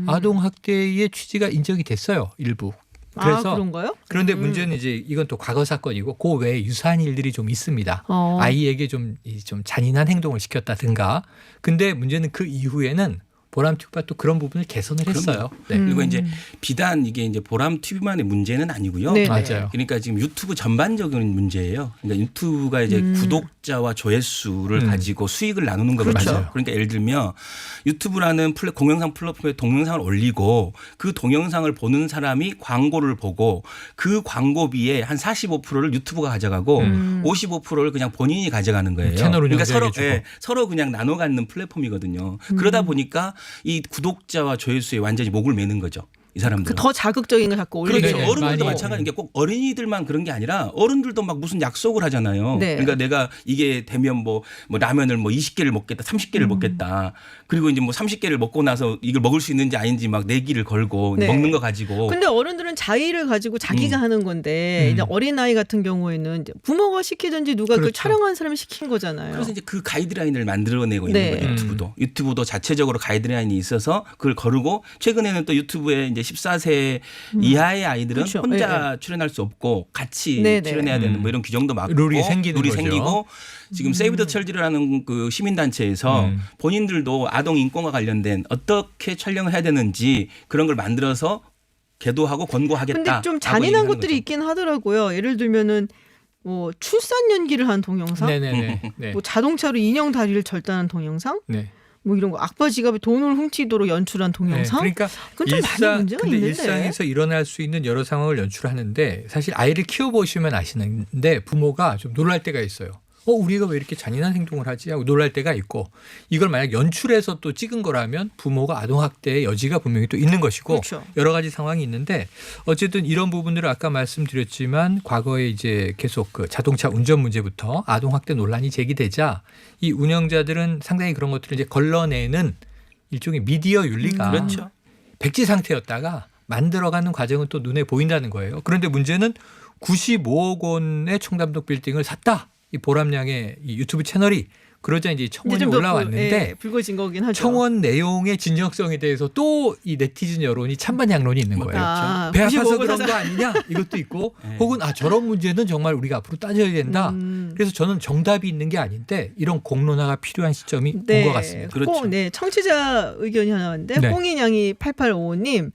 아동학대의 취지가 인정이 됐어요. 일부. 그래서 그런가요? 그런데 문제는 이제 이건 또 과거 사건이고 그 외에 유사한 일들이 좀 있습니다. 아이에게 좀 잔인한 행동을 시켰다든가. 근데 문제는 그 이후에는 보람튜브가 또 그런 부분을 개선을 했어요. 네. 그리고 이제 비단 이게 이제 보람 TV만의 문제는 아니고요. 네네. 맞아요. 그러니까 지금 유튜브 전반적인 문제예요. 그러니까 유튜브가 이제 구독자와 조회수를 가지고 수익을 나누는 거거든요. 그렇죠. 그러니까 예를 들면 유튜브라는 공영상 플랫폼에 동영상을 올리고 그 동영상을 보는 사람이 광고를 보고 그 광고비의 한 45%를 유튜브가 가져가고 55%를 그냥 본인이 가져가는 거예요. 채널 그러니까 운영자에게 서로 그냥 나눠 갖는 플랫폼이거든요. 그러다 보니까 이 구독자와 조회수에 완전히 목을 매는 거죠. 이 사람들. 더 자극적인 거 자꾸 올리게 그렇죠. 되는 어른들도 많이 마찬가지인 게 꼭 어린이들만 그런 게 아니라 어른들도 막 무슨 약속을 하잖아요. 네. 그러니까 내가 이게 되면 뭐 라면을 뭐 20개를 먹겠다, 30개를 먹겠다. 그리고 이제 뭐 30개를 먹고 나서 이걸 먹을 수 있는지 아닌지 막 내기를 걸고 네. 먹는 거 가지고. 근데 어른들은 자의를 가지고 자기가 하는 건데 이제 어린아이 같은 경우에는 이제 부모가 시키든지 누가 그 그렇죠. 촬영한 사람이 시킨 거잖아요. 그래서 이제 그 가이드라인을 만들어내고 네. 있는 거예요. 유튜브도 자체적으로 가이드라인이 있어서 그걸 거르고 최근에는 또 유튜브에 이제 14세 이하의 아이들은 그렇죠. 혼자 출연할 수 없고 같이 네, 네. 출연해야 되는 뭐 이런 규정도 막고 룰이 생기는 거죠. 생기고 지금 세이브 더 찰즈라는 그 시민단체에서 본인들도 아동 인권과 관련된 어떻게 촬영을 해야 되는지 그런 걸 만들어서 계도하고 권고하겠다. 근데 좀 잔인한 것들이 있긴 하더라고요. 예를 들면은 뭐 출산 연기를 한 동영상, 네네네. 네. 뭐 자동차로 인형 다리를 절단한 동영상, 네. 뭐 이런 거 악바 지갑에 돈을 훔치도록 연출한 동영상. 네, 그러니까 그건 좀 많이 문제가 근데 있는데. 일상에서 일어날 수 있는 여러 상황을 연출하는데 사실 아이를 키워보시면 아시는데 부모가 좀 놀랄 때가 있어요. 우리가 왜 이렇게 잔인한 행동을 하지? 하고 놀랄 때가 있고 이걸 만약 연출해서 또 찍은 거라면 부모가 아동학대의 여지가 분명히 또 있는 것이고 그렇죠. 여러 가지 상황이 있는데 어쨌든 이런 부분들을 아까 말씀드렸지만 과거에 이제 계속 그 자동차 운전 문제부터 아동학대 논란이 제기되자 이 운영자들은 상당히 그런 것들을 이제 걸러내는 일종의 미디어 윤리가 그렇죠. 백지 상태였다가 만들어가는 과정은 또 눈에 보인다는 거예요. 그런데 문제는 95억 원의 청담동 빌딩을 샀다. 이 보람양의 이 유튜브 채널이 그러자 이제 청원이 좀 더 올라왔는데 불거진 거긴 하죠. 청원 내용의 진정성에 대해서 또 이 네티즌 여론이 찬반양론이 있는 거예요. 아, 배 아파서 95억 그런 원 거 아니냐 이것도 있고 네. 혹은 저런 문제는 정말 우리가 앞으로 따져야 된다. 그래서 저는 정답이 있는 게 아닌데 이런 공론화가 필요한 시점이 온 것 같습니다. 그렇죠. 네, 청취자 의견이 하나 왔는데 네. 홍인양이 8855님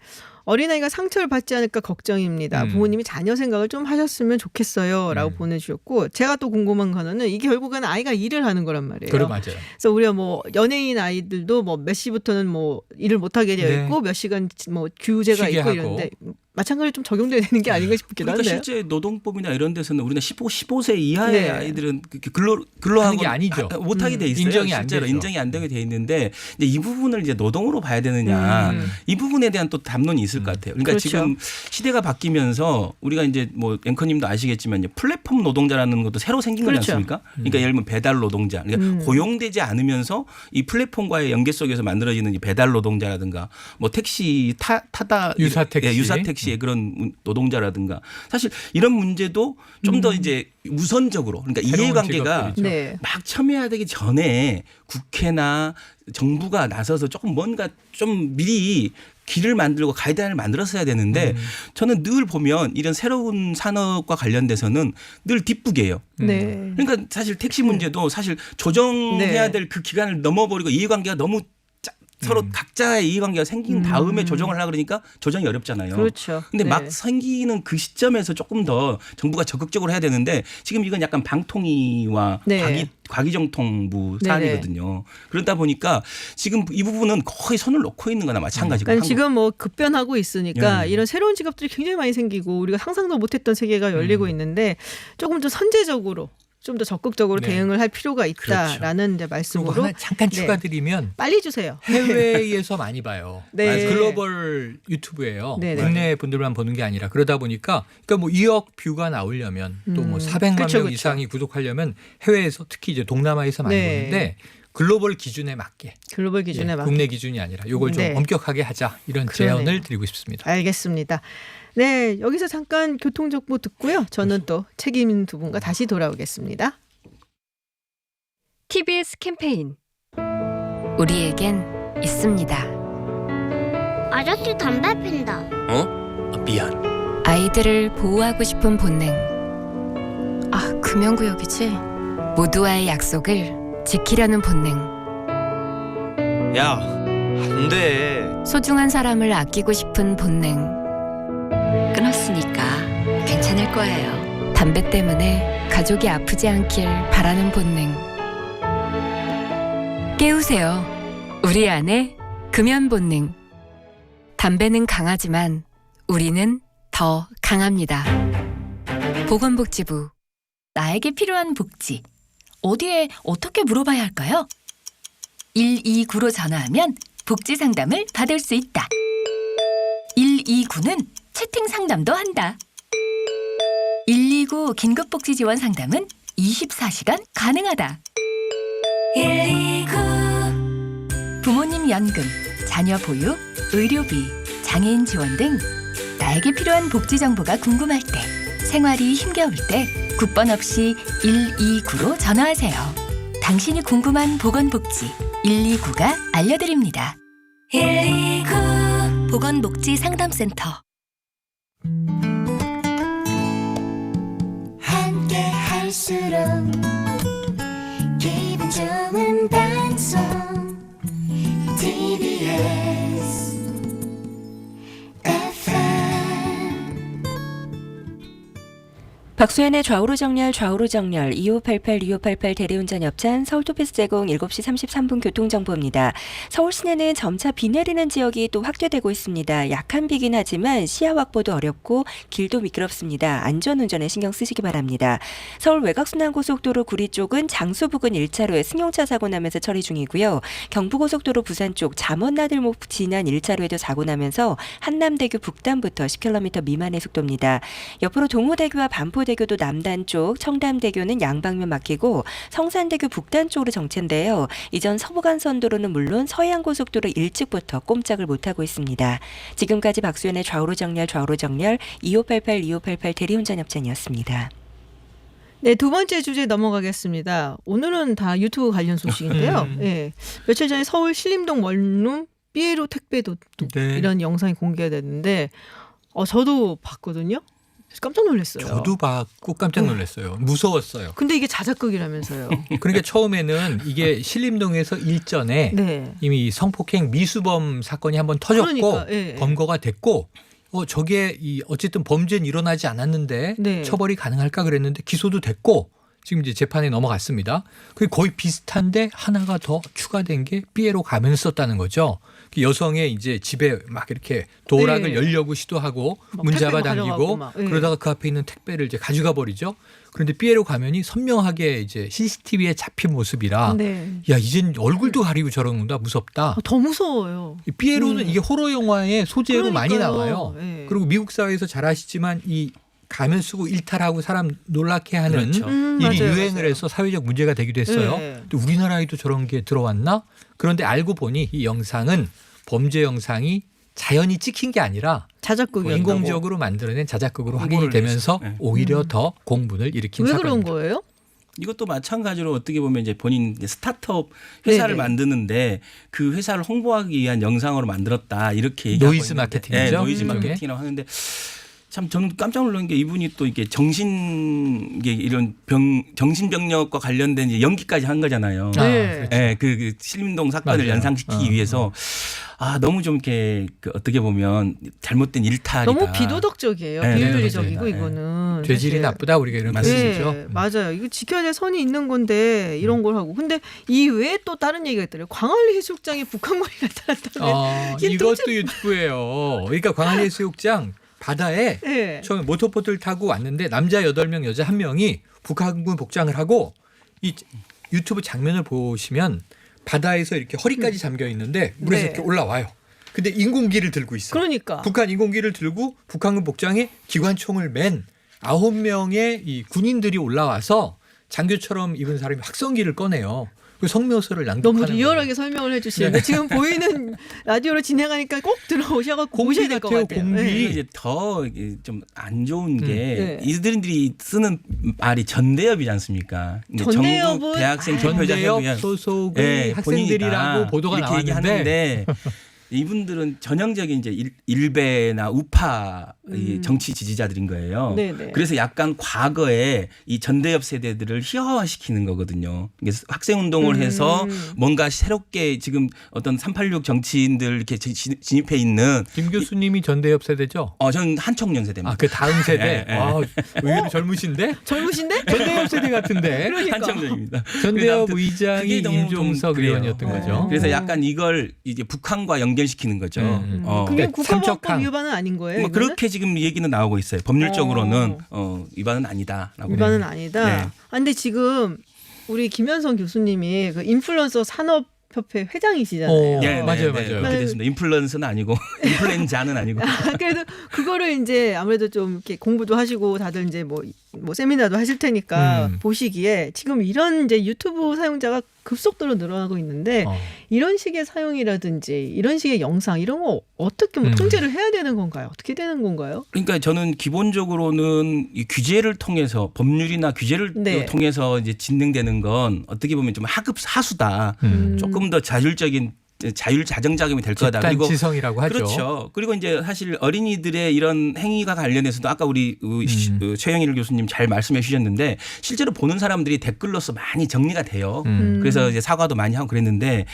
어린아이가 상처를 받지 않을까 걱정입니다. 부모님이 자녀 생각을 좀 하셨으면 좋겠어요. 라고 보내주셨고 제가 또 궁금한 거는 이게 결국은 아이가 일을 하는 거란 말이에요. 그래 맞아요. 그래서 우리가 뭐 연예인 아이들도 뭐 몇 시부터는 뭐 일을 못하게 되어 네. 있고 몇 시간 뭐 규제가 쉬게 있고 하고. 이런데 마찬가지로 좀 적용돼야 되는 게 아닌가 싶기도 그러니까 한데요. 실제 노동법이나 이런 데서는 우리나라 15세 이하의 네. 아이들은 하는 근로하고 게 아니죠. 못하게 돼 있어요. 인정이 안 실제로 되죠. 인정이 안 되게 돼 있는데 이제 이 부분을 이제 노동으로 봐야 되느냐 이 부분에 대한 또 담론이 있을 것 같아요. 그러니까 그렇죠. 지금 시대가 바뀌면서 우리가 이제 뭐 앵커님도 아시겠지만 이제 플랫폼 노동자라는 것도 새로 생긴 거지 그렇죠. 않습니까? 그러니까 예를 들면 배달 노동자, 그러니까 고용되지 않으면서 이 플랫폼과의 연계 속에서 만들어지는 이 배달 노동자라든가 뭐 택시 타다 유사 택시. 유사 택시의 그런 노동자라든가 사실 이런 문제도 좀 더 이제 우선적으로 그러니까 새로운 이해관계가 직업들이죠. 네. 막 첨예화되기 전에 국회나 정부가 나서서 조금 뭔가 좀 미리 길을 만들고 가이드라인을 만들었어야 되는데 저는 늘 보면 이런 새로운 산업과 관련돼서는 늘 뒷북이에요. 네. 그러니까 사실 택시 문제도 사실 조정해야 네. 될 그 기간을 넘어버리고 이해관계가 너무 서로 각자의 이해관계가 생긴 다음에 조정을 하려고 그러니까 조정이 어렵잖아요. 그렇죠. 근데 네. 막 생기는 그 시점에서 조금 더 정부가 적극적으로 해야 되는데 지금 이건 약간 방통위와 네. 과기정통부 네네. 사안이거든요. 그러다 보니까 지금 이 부분은 거의 손을 놓고 있는 거나 마찬가지고. 그러니까 지금 뭐 급변하고 있으니까 예. 이런 새로운 직업들이 굉장히 많이 생기고 우리가 상상도 못했던 세계가 열리고 있는데 조금 더 선제적으로 좀 더 적극적으로 네. 대응을 할 필요가 있다라는 이제 그리고 말씀으로 하나 잠깐 네. 추가드리면 빨리 주세요. 해외에서 많이 봐요. 네. 글로벌 유튜브예요. 네네. 국내 분들만 보는 게 아니라 그러다 보니까 그러니까 뭐 2억 뷰가 나오려면 또 뭐 400만 그쵸, 명 그쵸. 이상이 구독하려면 해외에서 특히 이제 동남아에서 많이 네. 보는데 글로벌 기준에 맞게 글로벌 기준에 예, 맞게. 국내 기준이 아니라 이걸 좀 네. 엄격하게 하자 이런 그러네요. 제안을 드리고 싶습니다. 알겠습니다. 네, 여기서 잠깐 교통정보 듣고요. 저는 또 책임 있는 두 분과 다시 돌아오겠습니다. TBS 캠페인 우리에겐 있습니다. 아저씨 담배 핀다. 미안. 아이들을 보호하고 싶은 본능. 금연구역이지. 모두와의 약속을 지키려는 본능. 야, 안 돼. 소중한 사람을 아끼고 싶은 본능. 끊었으니까 괜찮을 거예요. 담배 때문에 가족이 아프지 않길 바라는 본능. 깨우세요. 우리 안에 금연 본능. 담배는 강하지만 우리는 더 강합니다. 보건복지부. 나에게 필요한 복지. 어디에 어떻게 물어봐야 할까요? 129로 전화하면 복지 상담을 받을 수 있다. 129 129는 채팅 상담도 한다. 129 긴급복지 지원 상담은 24시간 가능하다. 129 부모님 연금, 자녀 보육, 의료비, 장애인 지원 등 나에게 필요한 복지 정보가 궁금할 때, 생활이 힘겨울 때 국번 없이 129로 전화하세요. 당신이 궁금한 보건복지 129가 알려드립니다. 129 보건복지 상담센터. 함께 할수록 기분 좋은 방송 TBS FM. 박수현의 좌우로 정렬 2588 대리운전 협찬 서울토피스 제공 7시 33분 교통정보입니다. 서울 시내는 점차 비 내리는 지역이 또 확대되고 있습니다. 약한 비긴 하지만 시야 확보도 어렵고 길도 미끄럽습니다. 안전운전에 신경 쓰시기 바랍니다. 서울 외곽순환고속도로 구리 쪽은 장수 부근 1차로에 승용차 사고 나면서 처리 중이고요. 경부고속도로 부산 쪽 잠원나들목 지난 1차로에도 사고 나면서 한남대교 북단부터 10km 미만의 속도입니다. 옆으로 동호대교와 반포대교도 남단 쪽, 청담대교는 양방면 막히고 성산대교 북단 쪽으로 정체인데요. 이전 서부간선도로는 물론 서해안고속도로 일찍부터 꼼짝을 못하고 있습니다. 지금까지 박수현의 좌우로 정렬 2588 대리운전 협찬이었습니다. 네, 두 번째 주제 넘어가겠습니다. 오늘은 다 유튜브 관련 소식인데요. 네, 며칠 전에 서울 신림동 원룸 삐에로 택배도 네. 이런 영상이 공개됐는데 저도 봤거든요. 깜짝 놀랐어요. 저도 봤고 깜짝 놀랐어요. 무서웠어요. 근데 이게 자작극이라면서요. 그러니까 처음에는 이게 신림동에서 일전에 네. 이미 성폭행 미수범 사건이 한번 터졌고 그러니까, 예. 검거가 됐고 저게 어쨌든 범죄는 일어나지 않았는데 네. 처벌이 가능할까 그랬는데 기소도 됐고 지금 이제 재판에 넘어갔습니다. 그게 거의 비슷한데 하나가 더 추가된 게 삐에로 가면을 썼다는 거죠. 그 여성의 이제 집에 막 이렇게 도락을 네. 열려고 시도하고 막 문 택배 잡아당기고 가져가고 막, 예. 그러다가 그 앞에 있는 택배를 이제 가져가 버리죠. 그런데 삐에로 가면이 선명하게 이제 CCTV에 잡힌 모습이라 네. 야 이젠 얼굴도 가리고 저러는구나 무섭다. 더 무서워요. 삐에로는 이게 호러 영화의 소재로 많이 그러니까요. 나와요. 네. 그리고 미국 사회에서 잘 아시지만 이 가면 쓰고 일탈하고 사람 놀랍게 하는 그렇죠. 일이 맞아요, 유행을 맞아요. 해서 사회적 문제가 되기도 했어요. 네. 또 우리나라에도 저런 게 들어왔나? 그런데 알고 보니 이 영상은 범죄 영상이 자연히 찍힌 게 아니라 자작극이었다고. 인공적으로 만들어낸 자작극으로 확인이 홍보를 되면서 했어요. 네. 오히려 더 공분을 일으킨 왜 그런 사건입니다. 거예요? 이것도 마찬가지로 어떻게 보면 이제 본인 이제 스타트업 회사를 네네. 만드는데 그 회사를 홍보하기 위한 영상으로 만들었다 이렇게 얘기하고 노이즈 있는데. 마케팅이죠. 네, 노이즈 일종의. 마케팅이라고 하는데 참 저는 깜짝 놀란 게 이분이 또 이게 이런 정신병력과 관련된 이제 연기까지 한 거잖아요. 아, 네. 그렇죠. 네, 그 신림동 사건을 맞아요. 연상시키기 위해서 너무 좀 이렇게 어떻게 보면 잘못된 일탈이다. 너무 비도덕적이에요. 네, 비윤리적이고 네, 맞아요. 이거는. 죄질이 사실. 나쁘다 우리가 이런 표현이죠. 네, 맞아요. 이거 지켜야 될 선이 있는 건데 이런 걸 하고. 근데 이 외에 또 다른 얘기가 있더라고요. 광안리 해수욕장에 북한군이 나타났다면. 이게 이것도 유튜브예요. 그러니까 광안리 해수욕장 바다에 네. 처음에 모터보트를 타고 왔는데 남자 8명 여자 1명이 북한군 복장을 하고 이 유튜브 장면을 보시면 바다에서 이렇게 허리까지 잠겨 있는데 물에서 네. 이렇게 올라와요. 근데 인공기를 들고 있어. 그러니까. 북한 인공기를 들고 북한군 복장에 기관총을 맨 9명의 이 군인들이 올라와서 장교처럼 입은 사람이 확성기를 꺼내요. 그 성묘서를 낭독하는 너무 리얼하게 거예요. 설명을 해주시는데 지금 보이는 라디오로 진행하니까 꼭 들어오셔갖고 공비 보셔야 될 것 같아요, 같아요. 공비. 네. 이제 더 좀 안 좋은 게 네. 이들이 쓰는 말이 전대협이지 않습니까? 이제 전대협은- 전국 대학생 대표자 전대협 협의회 소속의 네, 학생들이라고 본인이다. 보도가 이렇게 나왔는데 얘기하는데 이분들은 전형적인 이제 일베나 우파 이 정치 지지자들인 거예요. 네네. 그래서 약간 과거에 이 전대협 세대들을 희화화시키는 거거든요. 이게 학생 운동을 해서 뭔가 새롭게 지금 어떤 386 정치인들 이렇게 진입해 있는 김 교수님이 전대협 세대죠? 저는 한청년 세대입니다. 그 다음 세대. 네, 네. 의외로 젊으신데? 젊으신데? 전대협 세대 같은데. 그러니까. 한청년입니다. 전대협 그게 의장이 너무 좀 임종석 그래요. 의원이었던 거죠. 그래서 약간 이걸 이제 북한과 연결시키는 거죠. 그게 네, 국가보안법 삼척항. 위반은 아닌 거예요? 뭐 이거는? 그렇게 지금 얘기는 나오고 있어요. 법률적으로는 위반은 아니다라고. 위반은 아니다. 네. 아, 근데 지금 우리 김현성 교수님이 그 인플루언서 산업 협회 회장이시잖아요. 네, 맞아요. 그렇게 됐습니다. 인플루언서는 아니고 인플루엔자는 아니고. 그래도 그거를 이제 아무래도 좀 이렇게 공부도 하시고 다들 이제 뭐 세미나도 하실 테니까 보시기에 지금 이런 이제 유튜브 사용자가 급속도로 늘어나고 있는데 이런 식의 사용이라든지 이런 식의 영상 이런 거 어떻게 뭐 통제를 해야 되는 건가요? 어떻게 되는 건가요? 그러니까 저는 기본적으로는 이 규제를 통해서 법률이나 규제를 네. 통해서 이제 진행되는 건 어떻게 보면 좀 하수다. 조금 더 자율자정작용이 될 거다. 그리고 집단지성이라고 하죠. 그렇죠. 그리고 이제 사실 어린이들의 이런 행위가 관련해서도 아까 우리 최영일 교수님 잘 말씀해 주셨는데 실제로 보는 사람들이 댓글로서 많이 정리가 돼요. 그래서 이제 사과도 많이 하고 그랬는데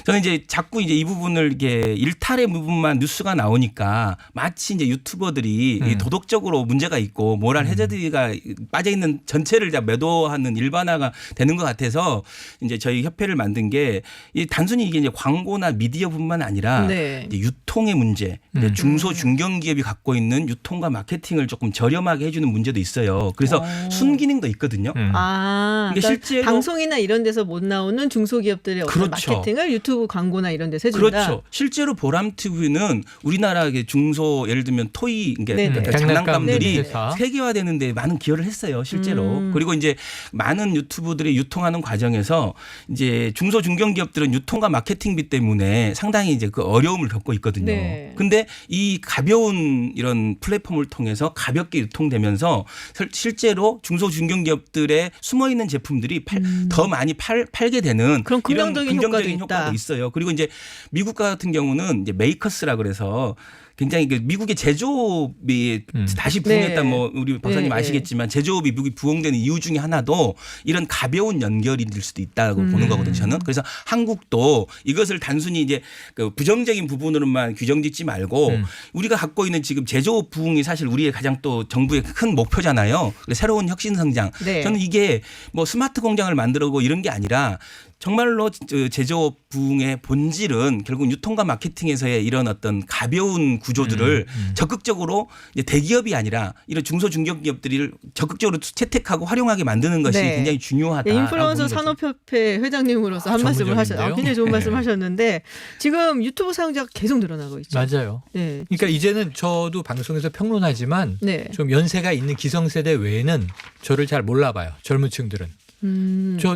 저는 이제 자꾸 이제 이 부분을 이게 일탈의 부분만 뉴스가 나오니까 마치 이제 유튜버들이 도덕적으로 문제가 있고 모랄 해저드가 빠져 있는 전체를 다 매도하는 일반화가 되는 것 같아서 이제 저희 협회를 만든 게 단순히 이게 이제 광고 나 미디어뿐만 아니라 네. 이제 유통의 문제, 중소 중견 기업이 갖고 있는 유통과 마케팅을 조금 저렴하게 해주는 문제도 있어요. 그래서 순기능도 있거든요. 그러니까 실제로 방송이나 이런 데서 못 나오는 중소기업들의 어떤 그렇죠. 마케팅을 유튜브 광고나 이런 데서 해준다. 그렇죠. 실제로 보람TV는 우리나라 중소 예를 들면 토이 네네. 장난감들이 네네. 세계화되는데 많은 기여를 했어요. 실제로. 그리고 이제 많은 유튜브들이 유통하는 과정에서 이제 중소 중견 기업들은 유통과 마케팅비 때문에 상당히 이제 그 어려움을 겪고 있거든요. 네. 근데 이 가벼운 이런 플랫폼을 통해서 가볍게 유통되면서 실제로 중소 중견 기업들의 숨어 있는 제품들이 더 많이 팔게 되는 그런 이런 긍정적인 효과도 있다. 효과도 있어요. 그리고 이제 미국 같은 경우는 이제 메이커스라 그래서 굉장히 그 미국의 제조업이 다시 부흥했다. 네. 뭐 우리 박사님 네. 아시겠지만 제조업이 미국이 부흥되는 이유 중에 하나도 이런 가벼운 연결이 될 수도 있다고 보는 거거든요. 저는 그래서 한국도 이것을 단순히 이제 그 부정적인 부분으로만 규정짓지 말고 우리가 갖고 있는 지금 제조업 부흥이 사실 우리의 가장 또 정부의 큰 목표잖아요. 새로운 혁신 성장. 네. 저는 이게 뭐 스마트 공장을 만들고 이런 게 아니라 정말로 제조업 부흥의 본질은 결국 유통과 마케팅에서의 이런 어떤 가벼운 구조들을 적극적으로 이제 대기업이 아니라 이런 중소 중견 기업들이 적극적으로 채택하고 활용하게 만드는 것이 네. 굉장히 중요하다. 인플루언서 산업협회 회장님으로서 한 말씀을 하셨어요. 굉장히 좋은 말씀 하셨는데 지금 유튜브 사용자가 계속 늘어나고 있죠. 맞아요. 네. 그러니까 이제는 저도 방송에서 평론하지만 네. 좀 연세가 있는 기성세대 외에는 저를 잘 몰라봐요. 젊은 층들은.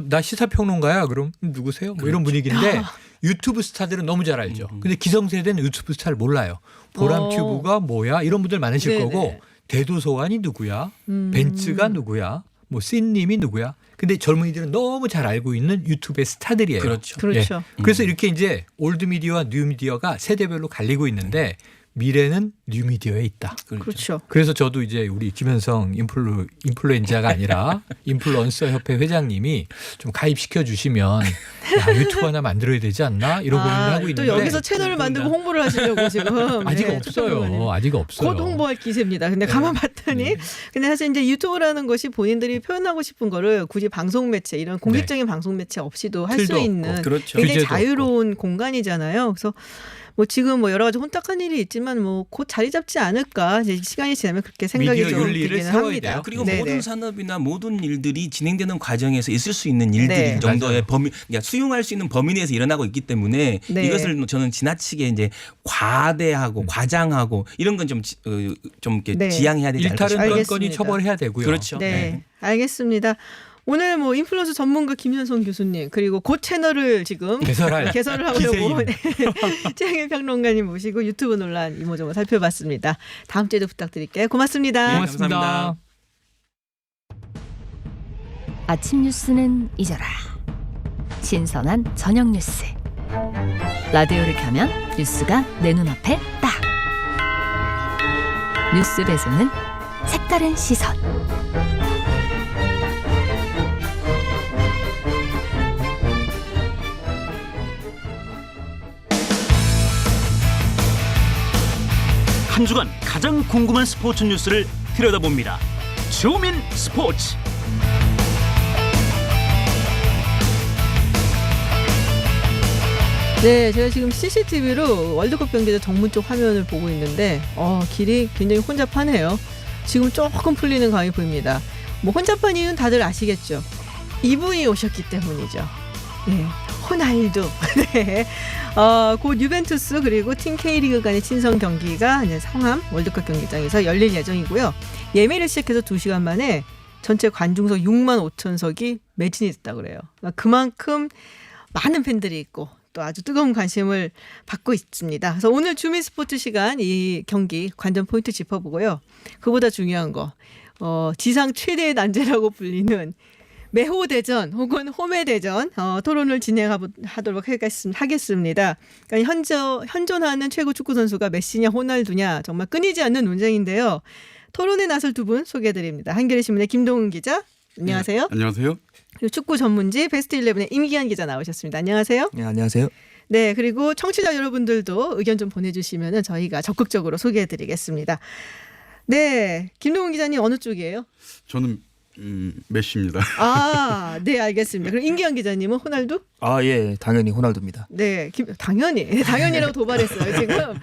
나 시사평론가야. 그럼 누구세요? 뭐 이런 분위기인데 유튜브 스타들은 너무 잘 알죠. 근데 기성세대는 유튜브 스타를 몰라요. 보람튜브가 뭐야? 이런 분들 많으실 네네. 거고 대도서관이 누구야? 벤츠가 누구야? 뭐 씬님이 누구야? 근데 젊은이들은 너무 잘 알고 있는 유튜브의 스타들이에요. 그렇죠. 그렇죠. 예. 그래서 이렇게 이제 올드 미디어와 뉴 미디어가 세대별로 갈리고 있는데 미래는 뉴 미디어에 있다. 그렇죠. 그래서 저도 이제 우리 김현성 인플루엔자가 아니라 인플루언서 협회 회장님이 좀 가입시켜 주시면 야, 유튜브 하나 만들어야 되지 않나 이런 고민을 하고 또 있는데 여기서 채널을 만들고 홍보를 하시려고 지금 아직 네, 없어요. 아직 없어요. 곧 홍보할 기세입니다. 근데 가만 봤더니 근데 사실 이제 유튜브라는 것이 본인들이 표현하고 싶은 거를 굳이 방송 매체 이런 공식적인 방송 매체 없이도 할 수 틀도 있는 없고. 그렇죠. 굉장히 규제도 자유로운 공간이잖아요. 그래서 뭐 지금 뭐 여러 가지 혼탁한 일이 있지만 뭐 곧 자리 잡지 않을까 이제 시간이 지나면 그렇게 생각이 미디어 좀 윤리를 들기는 세워야 합니다. 돼요. 그리고 네네. 모든 산업이나 모든 일들이 진행되는 과정에서 있을 수 있는 일들이 네. 정도의 범위, 그러니까 수용할 수 있는 범위 내에서 일어나고 있기 때문에 네. 이것을 저는 지나치게 이제 과대하고 과장하고 이런 건 좀 이렇게 네. 지양해야 되지 않을까 일탈은 싶어요. 알겠습니다. 건건이 처벌해야 되고요. 그렇죠. 네, 알겠습니다. 오늘 뭐 인플루언서 전문가 김현성 교수님 그리고 그 채널을 지금 개설을 하려고 최영일 평론가님 모시고 유튜브 논란 이모저모 살펴봤습니다. 다음 주에도 부탁드릴게요. 고맙습니다. 고맙습니다. 감사합니다. 아침 뉴스는 잊어라. 신선한 저녁 뉴스. 라디오를 켜면 뉴스가 내 눈앞에 딱. 뉴스 배송은 색다른 시선. 한 주간 가장 궁금한 스포츠 뉴스를 들여다봅니다. 주민 스포츠. 네, 제가 지금 CCTV로 월드컵 경기장 정문 쪽 화면을 보고 있는데 길이 굉장히 혼잡하네요. 지금 조금 풀리는 감이 보입니다. 뭐 혼잡한 이유는 다들 아시겠죠. 이분이 오셨기 때문이죠. 네, 호날두. 네. 곧 유벤투스 그리고 팀 K리그 간의 친선 경기가 이제 상암 월드컵 경기장에서 열릴 예정이고요. 예매를 시작해서 2시간 만에 전체 관중석 6만 5천석이 매진이 됐다고 그래요. 그러니까 그만큼 많은 팬들이 있고 또 아주 뜨거운 관심을 받고 있습니다. 그래서 오늘 주민 스포츠 시간 이 경기 관전 포인트 짚어보고요. 그보다 중요한 거 지상 최대의 난제라고 불리는 매호대전 혹은 홈의대전 토론을 진행하도록 하겠습니다. 그러니까 현존하는 최고 축구 선수가 메시냐 호날두냐 정말 끊이지 않는 논쟁인데요. 토론에 나설 두 분 소개해드립니다. 한겨레신문의 김동훈 기자. 안녕하세요. 네, 안녕하세요. 그리고 축구 전문지 베스트 11의 임기한 기자 나오셨습니다. 안녕하세요. 네, 안녕하세요. 네, 그리고 청취자 여러분들도 의견 좀 보내주시면 저희가 적극적으로 소개해드리겠습니다. 네, 김동훈 기자님 어느 쪽이에요? 저는 메시입니다. 아, 네, 알겠습니다. 그럼 임기한 기자님은 호날두? 아, 예, 당연히 호날두입니다. 네, 당연히라고 도발했어요. 지금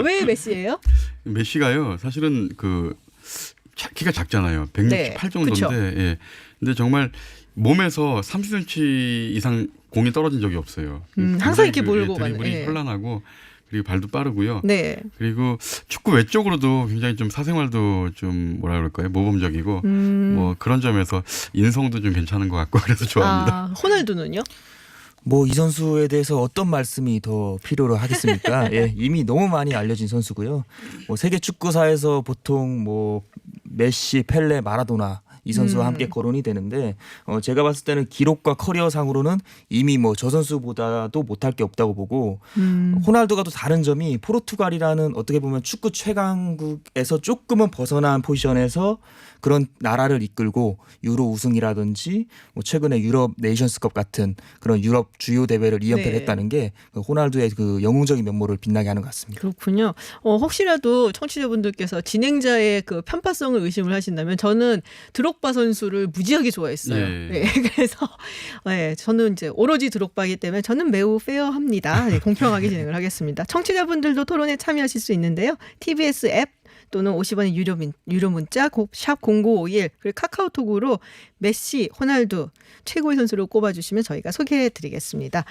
왜 메시예요? 메시가요, 사실은 키가 작잖아요. 168 네, 정도인데, 그쵸. 예. 근데 정말 몸에서 30cm 이상 공이 떨어진 적이 없어요. 항상 이렇게 몰고 가는. 드리블이 예. 현란하고 그리고 발도 빠르고요. 네. 그리고 축구 외적으로도 굉장히 좀 사생활도 좀 뭐라 그럴까요? 모범적이고 뭐 그런 점에서 인성도 좀 괜찮은 것 같고 그래서 좋아합니다. 아, 호날두는요? 뭐 이 선수에 대해서 어떤 말씀이 더 필요로 하겠습니까? 예, 이미 너무 많이 알려진 선수고요. 뭐 세계 축구사에서 보통 뭐 메시, 펠레, 마라도나 이 선수와 함께 거론이 되는데 제가 봤을 때는 기록과 커리어상으로는 이미 뭐 저 선수보다도 못할 게 없다고 보고 호날두가 또 다른 점이 포르투갈이라는 어떻게 보면 축구 최강국에서 조금은 벗어난 포지션에서 그런 나라를 이끌고 유로 우승이라든지 뭐 최근에 유럽 네이션스컵 같은 그런 유럽 주요 대회를 2연패를 네. 했다는 게 호날두의 그 영웅적인 면모를 빛나게 하는 것 같습니다. 그렇군요. 혹시라도 청취자분들께서 진행자의 그 편파성을 의심을 하신다면 저는 드록바 선수를 무지하게 좋아했어요. 예. 네, 그래서 저는 이제 오로지 드록바이기 때문에 저는 매우 페어합니다. 네, 공평하게 진행을 하겠습니다. 청취자분들도 토론에 참여하실 수 있는데요. TBS 앱 또는 50원의 유료 문자 샵 0951 그리고 카카오톡으로 메시, 호날두 최고의 선수로 꼽아주시면 저희가 소개해드리겠습니다.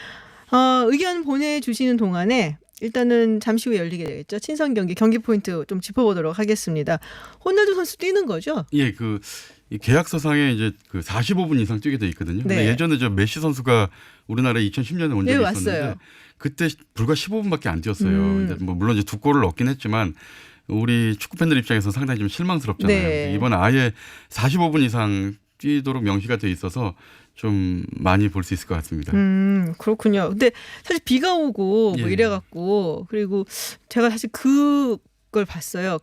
의견 보내주시는 동안에 일단은 잠시 후에 열리게 되겠죠. 친선 경기 포인트 좀 짚어보도록 하겠습니다. 호날두 선수 뛰는 거죠? 예, 이 계약서상에 이제 45분 이상 뛰게 돼 있거든요. 네. 근데 예전에 저 메시 선수가 우리나라에 2010년에 온 적이 네, 있었는데 왔어요. 그때 불과 15분밖에 안 뛰었어요. 근데 뭐 물론 이제 2골을 넣긴 했지만 우리 축구 팬들 입장에서 상당히 좀 실망스럽잖아요. 네. 이번에 아예 45분 이상 뛰도록 명시가 돼 있어서 좀 많이 볼 수 있을 것 같습니다. 그렇군요. 근데 사실 비가 오고 뭐 예. 이래갖고 그리고 제가 사실 그걸 봤어요.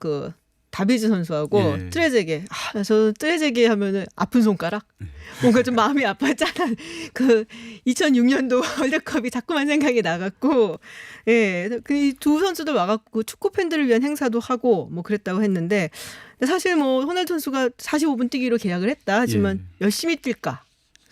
다비드 선수하고 예. 트레제게. 저 트레제게 하면은 아픈 손가락. 뭔가 좀 마음이 아팠잖아. 2006년도 월드컵이 자꾸만 생각이 나갖고, 예, 그 두 선수들 와갖고 축구 팬들을 위한 행사도 하고 뭐 그랬다고 했는데 사실 뭐 호날두 선수가 45분 뛰기로 계약을 했다 하지만 열심히 뛸까?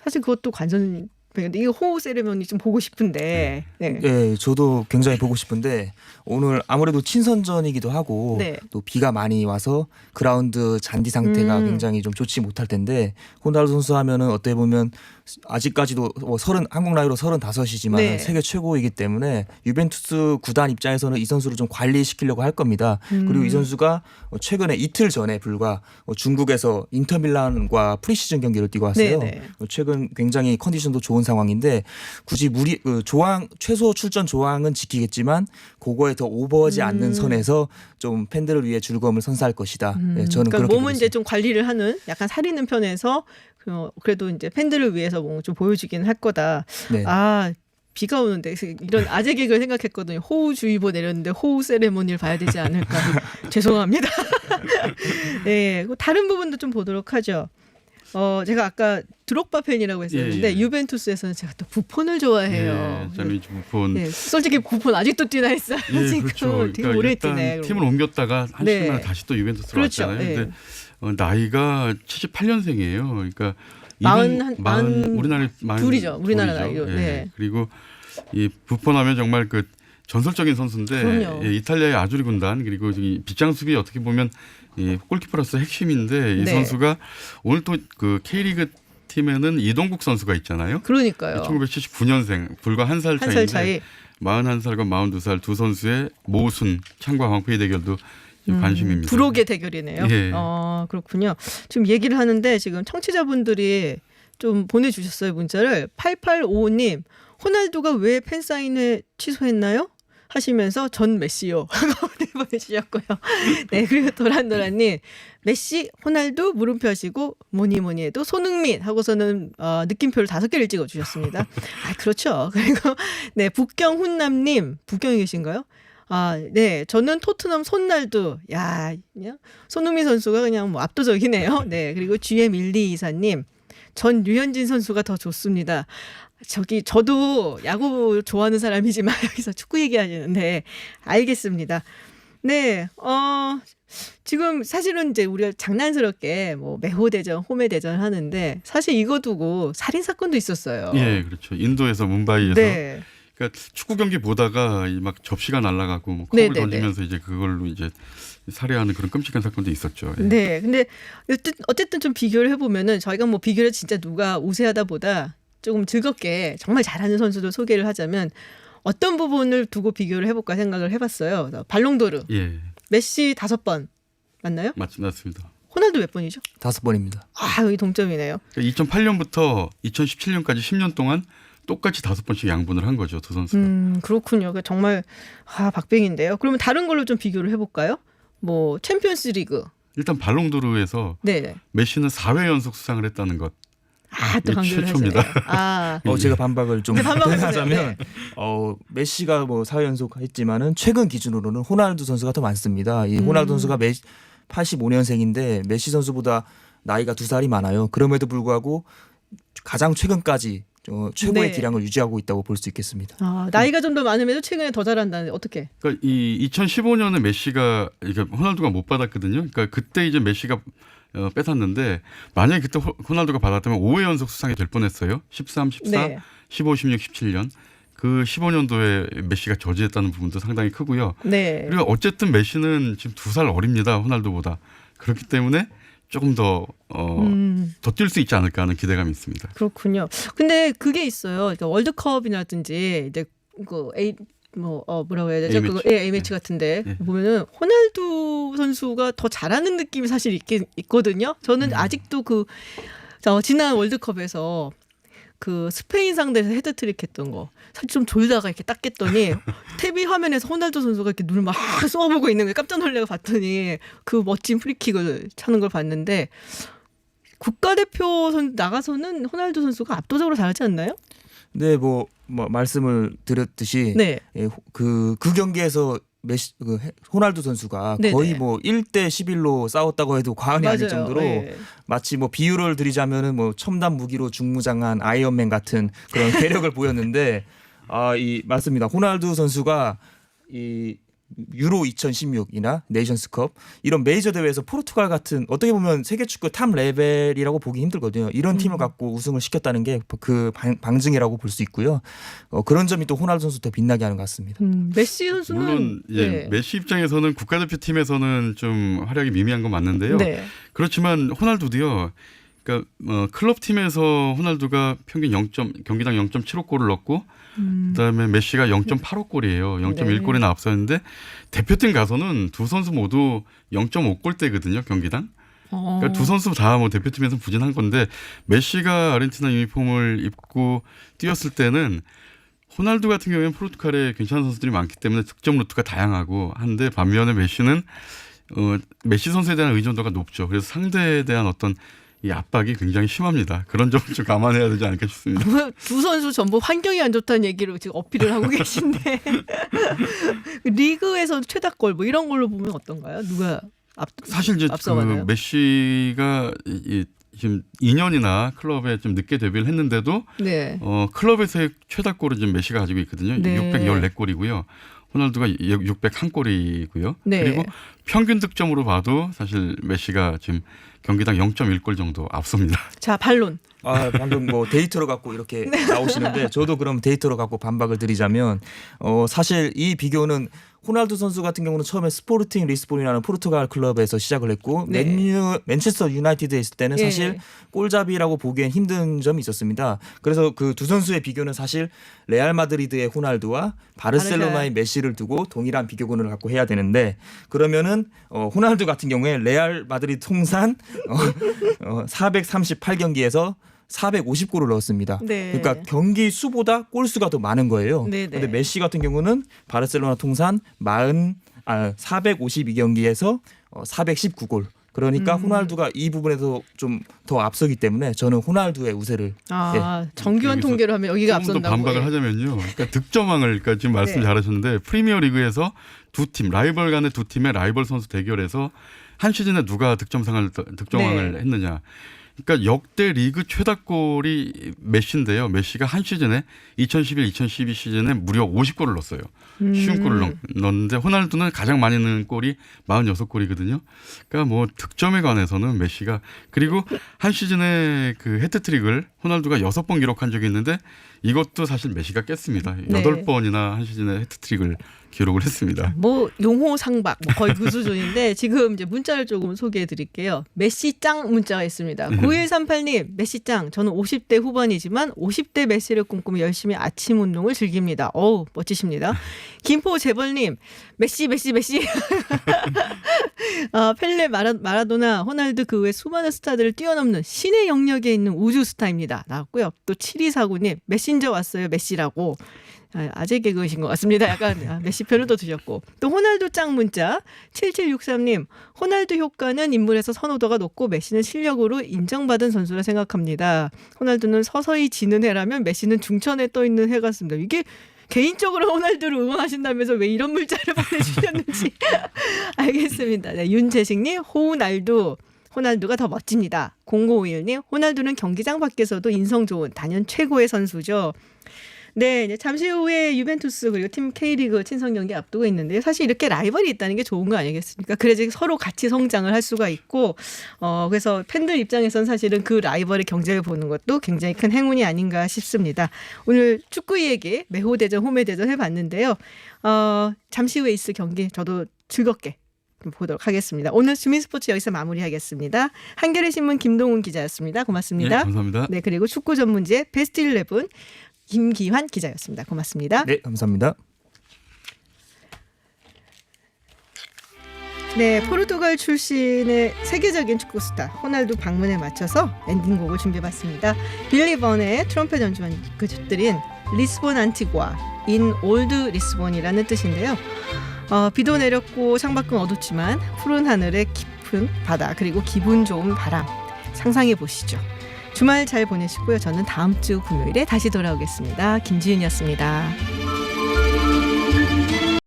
사실 그것도 관전. 근데 이거 호우 세레머니 좀 보고 싶은데. 네. 네, 저도 굉장히 보고 싶은데 오늘 아무래도 친선전이기도 하고 네. 또 비가 많이 와서 그라운드 잔디 상태가 굉장히 좀 좋지 못할 텐데 호날두 선수 하면은 어떻게 보면 아직까지도 한국 나이로 35이지만 네. 세계 최고이기 때문에 유벤투스 구단 입장에서는 이 선수를 좀 관리시키려고 할 겁니다. 그리고 이 선수가 최근에 이틀 전에 불과 중국에서 인터밀란과 프리시즌 경기를 뛰고 왔어요. 네, 네. 최근 굉장히 컨디션도 좋은 상황인데 굳이 최소 출전 조항은 지키겠지만 그거에 더 오버하지 않는 선에서 좀 팬들을 위해 즐거움을 선사할 것이다. 네, 저는 그러니까 그렇게 몸은 보고 이제 있습니다. 좀 관리를 하는 약간 살리는 편에서 그래도 이제 팬들을 위해서 뭔가 좀 보여주기는 할 거다. 네. 비가 오는데 이런 아재 개그를 생각했거든요. 호우주의보 내렸는데 호우 세레모니를 봐야 되지 않을까. 죄송합니다. 네, 다른 부분도 좀 보도록 하죠. 제가 아까 드록바 팬이라고 했었는데 예. 유벤투스에서는 제가 또 부폰을 좋아해요. 예, 저는 부폰. 네, 솔직히 부폰 아직도 뛰나 했어요. 예, 지금 그렇죠. 되게 오래 일단 뛰네. 팀을 옮겼다가 한 네. 시즌 만에 다시 또 유벤투스로 그렇죠. 왔잖아요. 예. 근데 나이가 78년생이에요. 그러니까 우리나라 둘이죠. 우리나라 나이로. 예. 네. 그리고 이 부폰하면 정말 전설적인 선수인데 그럼요. 이탈리아의 아주리 군단 그리고 이 빗장 수비 어떻게 보면 이 골키퍼로서 핵심인데 이 네. 선수가 오늘 또 K리그 팀에는 이동국 선수가 있잖아요. 그러니까요. 1979년생 불과 한 살 한 살 차이인데 차이. 41살과 42살 두 선수의 모순 창과 황폐희 대결도 관심입니다. 불혹의 대결이네요. 예. 그렇군요. 지금 얘기를 하는데 지금 청취자분들이 좀 보내주셨어요. 문자를. 8855님 호날두가 왜 팬사인회 취소했나요? 하시면서 전 메시요 하고 보내주셨고요. 네, 그리고 도란도란님 메시, 호날두 물음표 하시고 뭐니 해도 손흥민 하고서는 느낌표를 5개를 찍어주셨습니다. 아 그렇죠. 그리고 네 북경훈남님 북경에 계신가요? 네, 저는 토트넘 손날두. 야, 그냥 손흥민 선수가 그냥 뭐 압도적이네요. 네, 그리고 GM1224님 전 류현진 선수가 더 좋습니다. 저도 야구 좋아하는 사람이지만 여기서 축구 얘기하시는데 알겠습니다. 네, 지금 사실은 이제 우리가 장난스럽게 뭐 매호 대전, 홈의 대전 하는데 사실 이거 두고 살인 사건도 있었어요. 예, 그렇죠. 인도에서 뭄바이에서 네. 그러니까 축구 경기 보다가 막 접시가 날아가고 뭐 컵을 네네네. 던지면서 이제 그걸로 이제 살해하는 그런 끔찍한 사건도 있었죠. 예. 네, 근데 어쨌든 좀 비교를 해보면은 저희가 뭐 비교를 진짜 누가 우세하다보다 조금 즐겁게 정말 잘하는 선수들 소개를 하자면 어떤 부분을 두고 비교를 해볼까 생각을 해봤어요. 그래서 발롱도르, 예. 메시 5번 맞나요? 맞습니다. 호날두 몇 번이죠? 5번입니다. 여기 동점이네요. 2008년부터 2017년까지 10년 동안 똑같이 5번씩 양분을 한 거죠, 두 선수가. 그렇군요. 그러니까 정말 박빙인데요. 그러면 다른 걸로 좀 비교를 해볼까요? 뭐 챔피언스리그. 일단 발롱도르에서 네. 메시는 4회 연속 수상을 했다는 것. 또 강조를 최초입니다. 하시네요. 제가 반박을 좀 반박을 하자면 메시가 뭐 4회 연속 했지만은 최근 기준으로는 호날두 선수가 더 많습니다. 이 호날두 선수가 85년생인데 메시 선수보다 나이가 2살이 많아요. 그럼에도 불구하고 가장 최근까지 최고의 네. 기량을 유지하고 있다고 볼 수 있겠습니다. 나이가 좀 더 많음에도 최근에 더 잘한다는데 어떻게? 그러니까 이 2015년에 메시가 그러니까 호날두가 못 받았거든요. 그러니까 그때 이제 메시가 뺏었는데 만약에 그때 호날두가 받았다면 5회 연속 수상이 될 뻔했어요. 13, 14, 네. 15, 16, 17년. 그 15년도에 메시가 저지했다는 부분도 상당히 크고요. 네. 그리고 어쨌든 메시는 지금 2살 어립니다. 호날두보다. 그렇기 때문에 조금 더 뛸 수 있지 않을까 하는 기대감이 있습니다. 그렇군요. 근데 그게 있어요. 그러니까 월드컵이라든지 이제 뭐라고 해야 되죠? A매치. A매치 같은데 보면은 호날두 선수가 더 잘하는 느낌이 사실 있거든요. 저는 아직도 지난 월드컵에서 그 스페인 상대에서 헤드트릭 했던 거 사실 좀 졸다가 이렇게 딱 깼더니 TV 화면에서 호날두 선수가 이렇게 눈을 막 쏘아보고 있는 걸 깜짝 놀래고 봤더니 그 멋진 프리킥을 차는 걸 봤는데 국가대표 나가서는 호날두 선수가 압도적으로 잘하지 않나요? 네, 뭐 말씀을 드렸듯이 네. 그 경기에서 호날두 선수가 네네. 거의 뭐 1대 11로 싸웠다고 해도 과언이 아닐 정도로 네. 마치 뭐 비유를 드리자면은 뭐 첨단 무기로 중무장한 아이언맨 같은 그런 괴력을 보였는데 맞습니다. 호날두 선수가 이 유로 2016이나 네이션스컵 이런 메이저 대회에서 포르투갈 같은 어떻게 보면 세계 축구 탑 레벨이라고 보기 힘들거든요. 이런 팀을 갖고 우승을 시켰다는 게 그 방증이라고 볼 수 있고요. 그런 점이 또 호날두 선수 더 빛나게 하는 것 같습니다. 메시 선수는 물론 네. 메시 입장에서는 국가대표팀에서는 좀 활약이 미미한 건 맞는데요. 네. 그렇지만 호날두도요. 그러니까 클럽 팀에서 호날두가 평균 경기당 0.75골을 넣고 그다음에 메시가 0.85골이에요. 0.1골이나 앞서는데 대표팀 가서는 두 선수 모두 0.5골대거든요. 경기당. 그러니까 두 선수 다 뭐 대표팀에서 부진한 건데 메시가 아르헨티나 유니폼을 입고 뛰었을 때는 호날두 같은 경우에는 포르투갈에 괜찮은 선수들이 많기 때문에 득점 루트가 다양하고 한데 반면에 메시는 메시 선수에 대한 의존도가 높죠. 그래서 상대에 대한 어떤 이 압박이 굉장히 심합니다. 그런 점을 좀 감안해야 되지 않을까 싶습니다. 두 선수 전부 환경이 안 좋다는 얘기로 지금 어필을 하고 계신데 리그에서 최다골 뭐 이런 걸로 보면 어떤가요? 누가 사실 이제 앞서가나요? 메시가 지금 2년이나 클럽에 좀 늦게 데뷔를 했는데도 네. 클럽에서의 최다골을 지금 메시가 가지고 있거든요. 네. 614골이고요. 호날두가 601골이고요. 네. 그리고 평균 득점으로 봐도 사실 메시가 지금 경기당 0.1골 정도 앞섭니다. 자, 반론. 방금 뭐 데이터로 갖고 이렇게 나오시는데 저도 그럼 데이터로 갖고 반박을 드리자면 사실 이 비교는 호날두 선수 같은 경우는 처음에 스포르팅 리스본이라는 포르투갈 클럽에서 시작을 했고 네. 맨체스터 유나이티드에 있을 때는 예. 사실 골잡이라고 보기엔 힘든 점이 있었습니다. 그래서 그 두 선수의 비교는 사실 레알 마드리드의 호날두와 바르셀로나의 메시를 두고 동일한 비교군을 갖고 해야 되는데 그러면은 호날두 같은 경우에 레알 마드리드 통산 438경기에서 450골을 넣었습니다. 네. 그러니까 경기 수보다 골 수가 더 많은 거예요. 네, 네. 그런데 메시 같은 경우는 바르셀로나 통산 452경기에서 419골. 그러니까 호날두가 이 부분에서 좀 더 앞서기 때문에 저는 호날두의 우세를 정교한 통계로 하면 여기가 조금 더 앞선다고. 반박을 하자면요. 그러니까 득점왕을 그러니까 지금 말씀 네. 잘하셨는데 프리미어리그에서 두 팀 라이벌 간의 두 팀의 라이벌 선수 대결에서 한 시즌에 누가 득점왕을 네. 했느냐. 그러니까 역대 리그 최다골이 메시인데요. 메시가 한 시즌에 2011-2012 시즌에 무려 50골을 넣었어요. 쉬운 골을 넣었는데 호날두는 가장 많이 넣은 골이 46골이거든요. 그러니까 뭐 득점에 관해서는 메시가 그리고 한 시즌에 그 해트트릭을 호날두가 6번 기록한 적이 있는데 이것도 사실 메시가 깼습니다. 네. 8번이나 한 시즌에 해트트릭을 기록을 했습니다. 뭐 용호상박 거의 그 수준인데 지금 이제 문자를 조금 소개해 드릴게요. 메시 짱 문자가 있습니다. 9138님 메시 짱 저는 50대 후반이지만 50대 메시를 꿈꾸며 열심히 아침 운동을 즐깁니다. 어우 멋지십니다. 김포 재벌님 메시 펠레 마라도나 호날두 그 외 수많은 스타들을 뛰어넘는 신의 영역에 있는 우주 스타입니다. 나왔고요. 또 7249님 메신저 왔어요 메시라고. 아재 개그이신 것 같습니다. 약간 메시 편을 또 드셨고 또 호날두 짱 문자 7763님 호날두 효과는 인물에서 선호도가 높고 메시는 실력으로 인정받은 선수라 생각합니다. 호날두는 서서히 지는 해라면 메시는 중천에 떠 있는 해 같습니다. 이게 개인적으로 호날두를 응원하신다면서 왜 이런 문자를 보내주셨는지 알겠습니다. 네, 윤재식님 호날두가 더 멋집니다. 0551님 호날두는 경기장 밖에서도 인성 좋은 단연 최고의 선수죠. 네, 이제 잠시 후에 유벤투스 그리고 팀 K리그 친선 경기 앞두고 있는데요. 사실 이렇게 라이벌이 있다는 게 좋은 거 아니겠습니까? 그래야지 서로 같이 성장을 할 수가 있고, 그래서 팬들 입장에선 사실은 그 라이벌의 경쟁을 보는 것도 굉장히 큰 행운이 아닌가 싶습니다. 오늘 축구 얘기 매호대전, 홈외대전 해봤는데요. 잠시 후에 있을 경기 저도 즐겁게 보도록 하겠습니다. 오늘 주민스포츠 여기서 마무리하겠습니다. 한겨레 신문 김동훈 기자였습니다. 고맙습니다. 네, 감사합니다. 네, 그리고 축구 전문지의 베스트 11 김기환 기자였습니다. 고맙습니다. 네, 감사합니다. 네, 포르투갈 출신의 세계적인 축구 스타 호날두 방문에 맞춰서 엔딩곡을 준비해봤습니다. 빌리 번의 트럼펫 연주한 그들인 리스본 안티구아 인 올드 리스본이라는 뜻인데요. 비도 내렸고 창밖은 어둡지만 푸른 하늘에 깊은 바다 그리고 기분 좋은 바람 상상해 보시죠. 주말 잘 보내시고요. 저는 다음 주 금요일에 다시 돌아오겠습니다. 김지윤이었습니다.